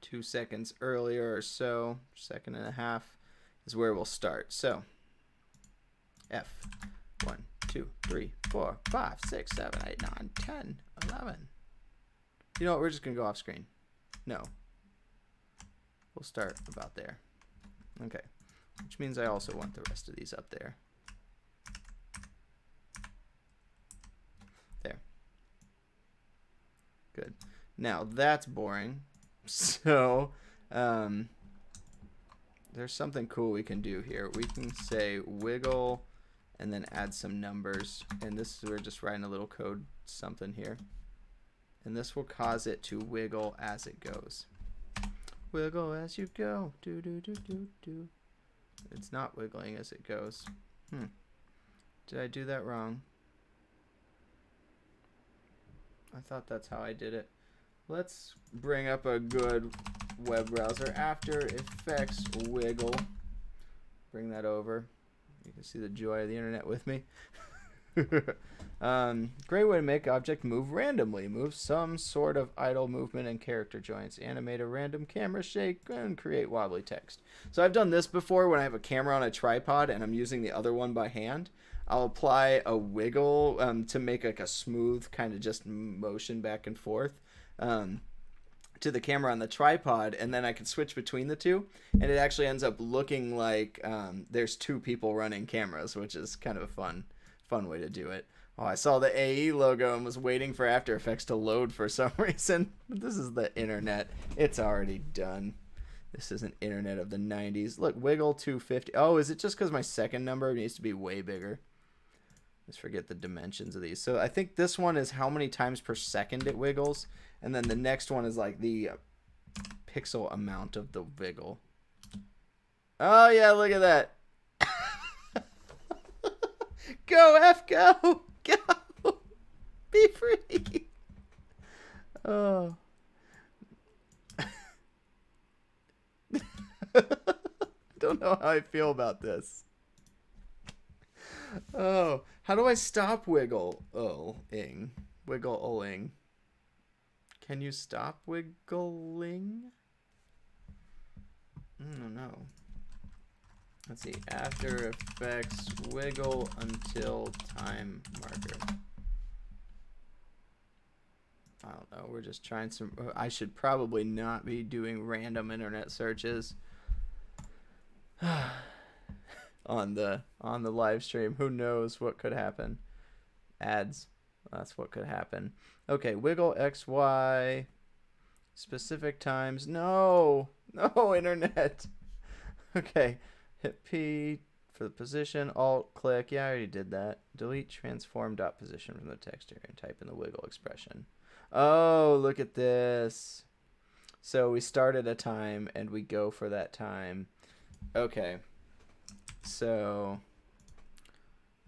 2 seconds earlier or so, second and a half, is where we'll start. So F. 1, 2, 3, 4, 5, 6, 7, 8, 9, 10, 11. You know what? We're just going to go off screen. No. We'll start about there. Okay. Which means I also want the rest of these up there. There. Good. Now that's boring. So, there's something cool we can do here. We can say wiggle and then add some numbers. And this we're just writing a little code something here. And this will cause it to wiggle as it goes. Wiggle as you go. Do do do do do. It's not wiggling as it goes. Did I do that wrong? I thought that's how I did it. Let's bring up a good web browser. After Effects wiggle. Bring that over. You can see the joy of the internet with me. Great way to make object move randomly. Move some sort of idle movement and character joints. Animate a random camera shake and create wobbly text. So I've done this before when I have a camera on a tripod and I'm using the other one by hand. I'll apply a wiggle to make like a smooth kind of just motion back and forth to the camera on the tripod, and then I can switch between the two, and it actually ends up looking like there's two people running cameras, which is kind of a fun way to do it. Oh, I saw the AE logo and was waiting for After Effects to load for some reason. This is the internet. It's already done. This is an internet of the 90s. Look, wiggle 250. Oh, is it just because my second number needs to be way bigger? Let's forget the dimensions of these. So I think this one is how many times per second it wiggles. And then the next one is like the pixel amount of the wiggle. Oh, yeah, look at that. Go, F, go. Go. Be free. Oh. Don't know how I feel about this. Oh, how do I stop wiggle-ing? Wiggle-ing. Can you stop wiggling? I don't know. Let's see. After Effects wiggle until time marker. I don't know. We're just trying some. I should probably not be doing random internet searches on the live stream. Who knows what could happen? Ads. That's what could happen. Okay, wiggle X, Y, specific times. No, internet. Okay, hit P for the position, Alt, click. Yeah, I already did that. Delete transform dot position from the text area and type in the wiggle expression. Oh, look at this. So we start at a time and we go for that time. Okay, so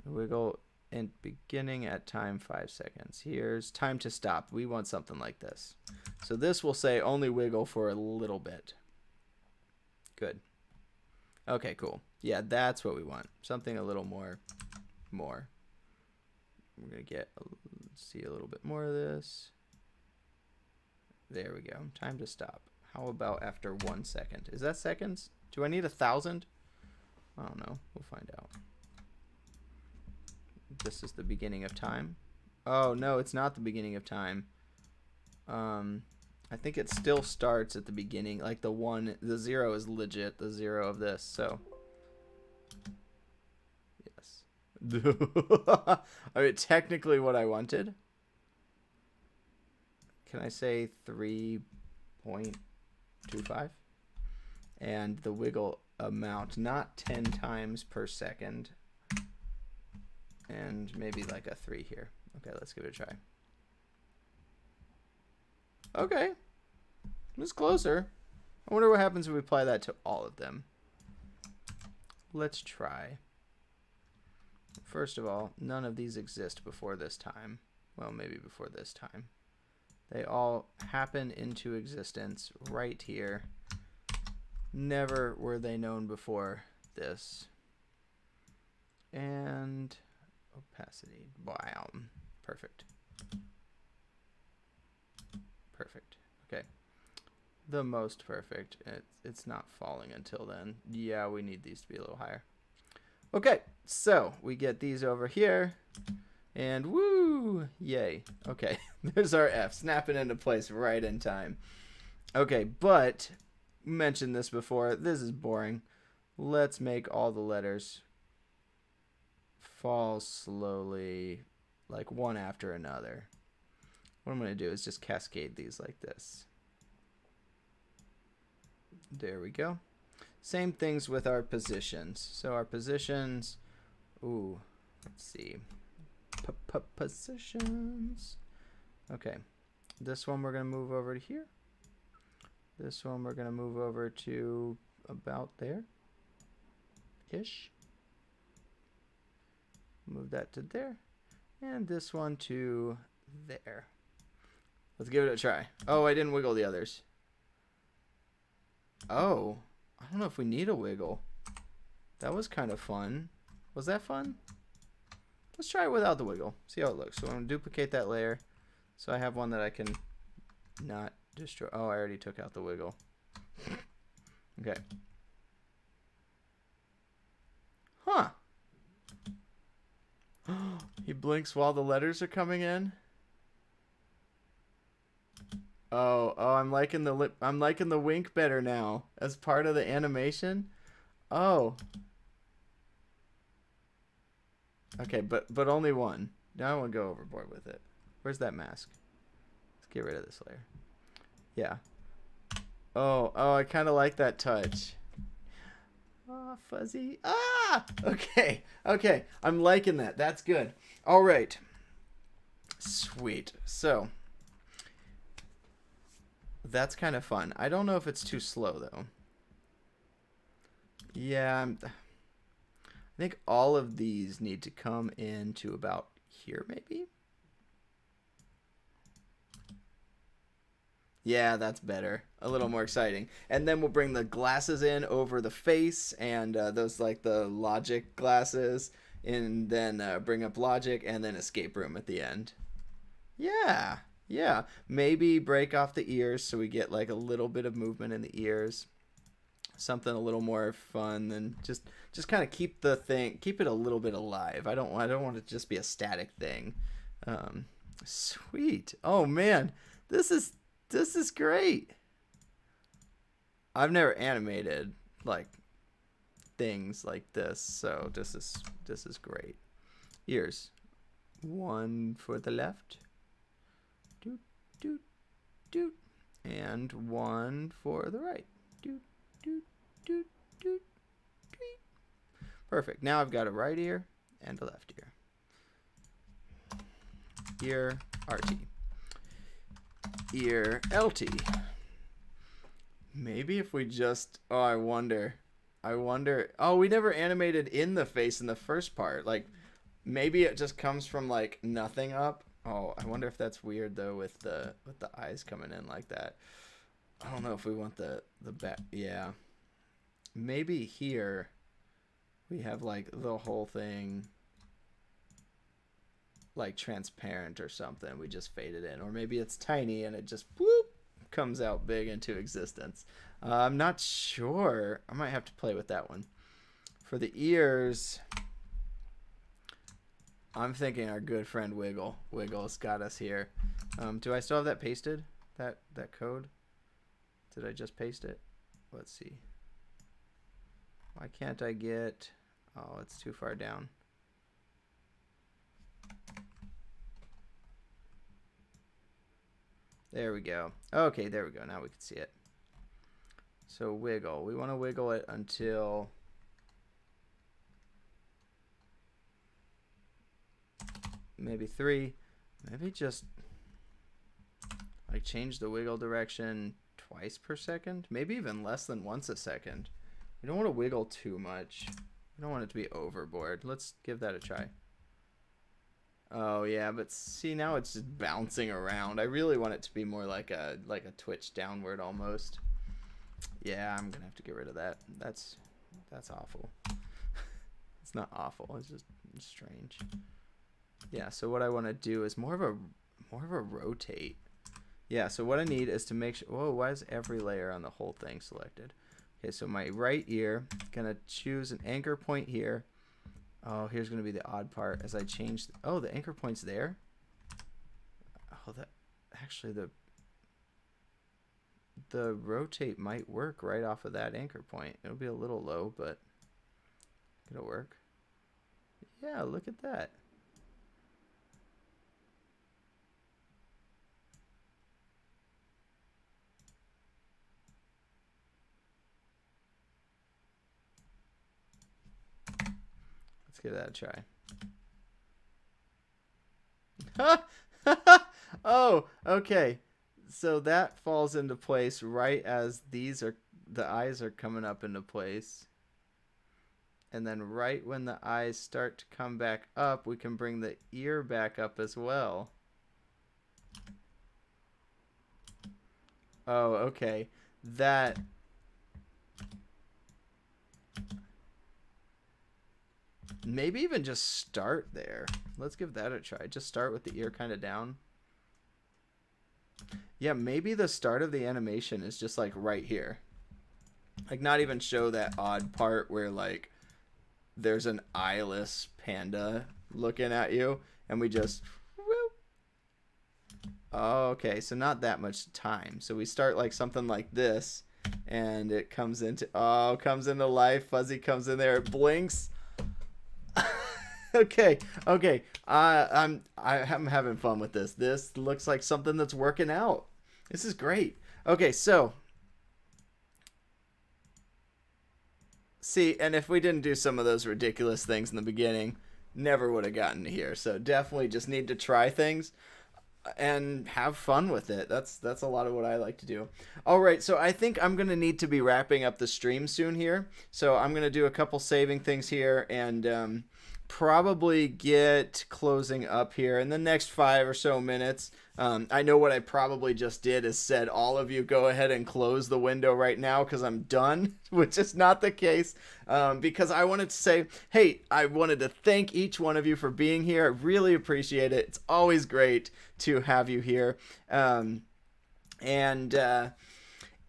wiggle and beginning at time 5 seconds. Here's time to stop. We want something like this. So this will say only wiggle for a little bit. Good. Okay, cool. Yeah, that's what we want. Something a little more. We're going to see a little bit more of this. There we go. Time to stop. How about after 1 second? Is that seconds? Do I need 1,000? I don't know. We'll find out. This is the beginning of time. Oh, no, it's not the beginning of time. I think it still starts at the beginning. Like the 0 is legit, the 0 of this, so. Yes. I mean, technically what I wanted. Can I say 3.25? And the wiggle amount, not 10 times per second. And maybe like a 3 here. Okay, let's give it a try. Okay. It's closer. I wonder what happens if we apply that to all of them. Let's try. First of all, none of these exist before this time. Well, maybe before this time. They all happen into existence right here. Never were they known before this. And opacity. Wow. Perfect. Perfect. Okay. The most perfect. It's not falling until then. Yeah, we need these to be a little higher. Okay, so we get these over here. And woo! Yay. Okay, there's our F. Snapping into place right in time. Okay, but mentioned this before. This is boring. Let's make all the letters fall slowly, like one after another. What I'm going to do is just cascade these like this. There we go. Same things with our positions. So our positions, ooh, let's see. Positions. Okay. This one we're going to move over to here. This one we're going to move over to about there-ish. Move that to there. And this one to there. Let's give it a try. Oh, I didn't wiggle the others. Oh, I don't know if we need a wiggle. That was kind of fun. Was that fun? Let's try it without the wiggle. See how it looks. So I'm going to duplicate that layer. So I have one that I can not destroy. Oh, I already took out the wiggle. Okay. Huh. He blinks while the letters are coming in. Oh, I'm liking the wink better now as part of the animation. Oh. Okay, but only one. Now I won't go overboard with it. Where's that mask? Let's get rid of this layer. Yeah. Oh, I kind of like that touch. Oh, fuzzy. Ah! Okay. I'm liking that. That's good. All right. Sweet. So, that's kind of fun. I don't know if it's too slow, though. Yeah, I think all of these need to come in to about here, maybe? Yeah, that's better. A little more exciting. And then we'll bring the glasses in over the face and those like the logic glasses. And then bring up logic and then escape room at the end. Yeah. Maybe break off the ears so we get like a little bit of movement in the ears. Something a little more fun than just kind of keep it a little bit alive. I don't want it to just be a static thing. Sweet. Oh man, this is great. I've never animated like things like this, so this is great. Ears. One for the left. Doot doot doot. And one for the right. Doot doot doot doot doot. Perfect. Now I've got a right ear and a left ear. Ear RT. Ear LT. Maybe if we just I wonder. Oh, we never animated in the face in the first part. Like maybe it just comes from like nothing up. Oh, I wonder if that's weird though with the eyes coming in like that. I don't know if we want the back. Yeah. Maybe here we have like the whole thing like transparent or something. We just fade it in, or maybe it's tiny and it just whoop comes out big into existence. I'm not sure. I might have to play with that one. For the ears, I'm thinking our good friend Wiggle's got us here. Do I still have that pasted? That code? Did I just paste it? Let's see. Why can't I get... Oh, it's too far down. There we go. Okay, there we go. Now we can see it. So wiggle. We want to wiggle it until... maybe 3. Maybe just like change the wiggle direction twice per second. Maybe even less than once a second. We don't want to wiggle too much. We don't want it to be overboard. Let's give that a try. Oh yeah, but see now it's just bouncing around. I really want it to be more like a twitch downward almost. Yeah, I'm gonna have to get rid of that. That's awful. It's not awful. It's just strange. Yeah. So what I want to do is more of a rotate. Yeah. So what I need is to make sure. Whoa! Why is every layer on the whole thing selected? Okay. So my right ear, gonna choose an anchor point here. Oh, here's going to be the odd part as I change. Oh, the anchor point's there. Oh, that actually the rotate might work right off of that anchor point. It'll be a little low, but it'll work. Yeah, look at that. give that a try. Oh, okay. So that falls into place right as the eyes are coming up into place. And then right when the eyes start to come back up, we can bring the ear back up as well. Oh, okay. That... Maybe even just start there. Let's give that a try. Just start with the ear kind of down. Yeah, maybe the start of the animation is just like right here. Like not even show that odd part where like there's an eyeless panda looking at you and we just whoop. Oh, okay, so not that much time. So we start like something like this and it comes into life. Fuzzy comes in there, it blinks. Okay. I'm having fun with this. This looks like something that's working out. This is great. Okay, so see, and if we didn't do some of those ridiculous things in the beginning, never would have gotten to here. So definitely just need to try things and have fun with it. That's a lot of what I like to do. All right, so I think I'm gonna need to be wrapping up the stream soon here. So I'm gonna do a couple saving things here and probably get closing up here in the next 5 or so minutes. I know what I probably just did is said all of you go ahead and close the window right now because I'm done, which is not the case, because I wanted to say, hey, I wanted to thank each one of you for being here. I really appreciate it. It's always great to have you here.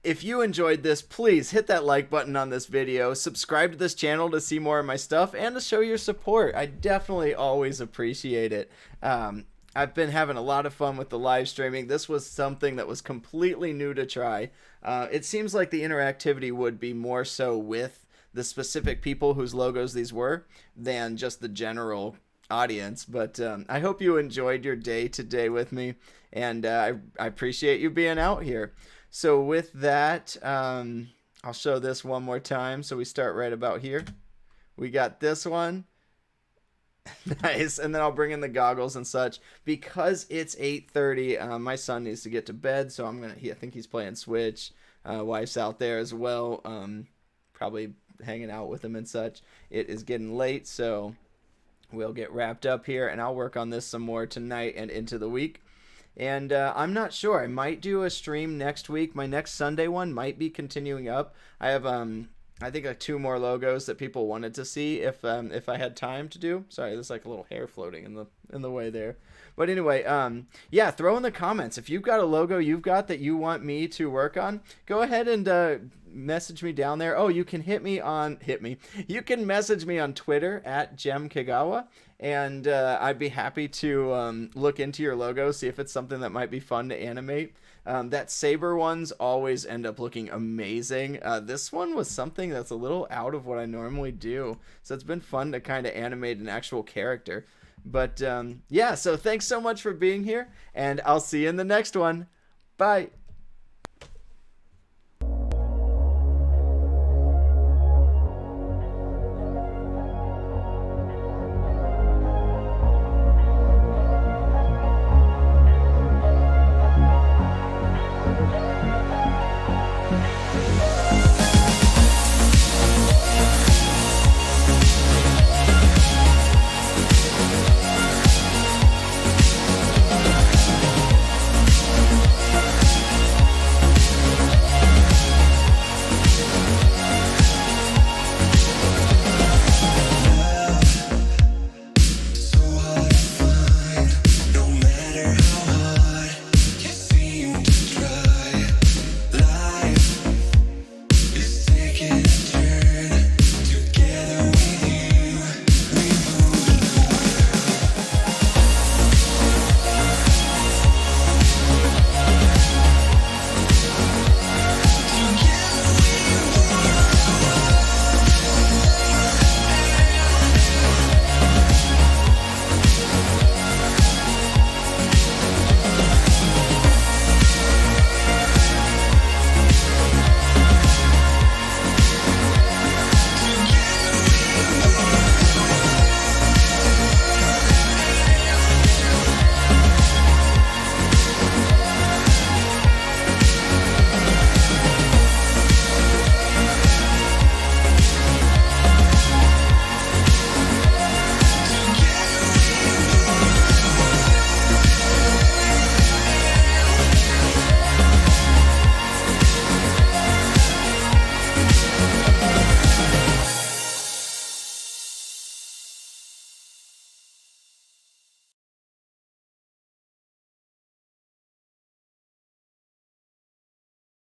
If you enjoyed this, please hit that like button on this video, subscribe to this channel to see more of my stuff, and to show your support. I definitely always appreciate it. I've been having a lot of fun with the live streaming. This was something that was completely new to try. It seems like the interactivity would be more so with the specific people whose logos these were than just the general audience. But I hope you enjoyed your day today with me, and I appreciate you being out here. So with that, I'll show this one more time. So we start right about here. We got this one. Nice. And then I'll bring in the goggles and such. Because it's 8:30, my son needs to get to bed. So I think he's playing Switch. Wife's out there as well. Probably hanging out with him and such. It is getting late, so we'll get wrapped up here. And I'll work on this some more tonight and into the week. And I'm not sure. I might do a stream next week. My next Sunday one might be continuing up. I have I think like 2 more logos that people wanted to see if I had time to do. Sorry, there's like a little hair floating in the way there. But anyway, yeah, throw in the comments if you've got a logo you've got that you want me to work on. Go ahead and message me down there. Oh, you can You can message me on Twitter at @GemKagawa, and I'd be happy to look into your logo, see if it's something that might be fun to animate. That saber ones always end up looking amazing. This one was something that's a little out of what I normally do, so it's been fun to kind of animate an actual character. But yeah, so thanks so much for being here, and I'll see you in the next one. Bye.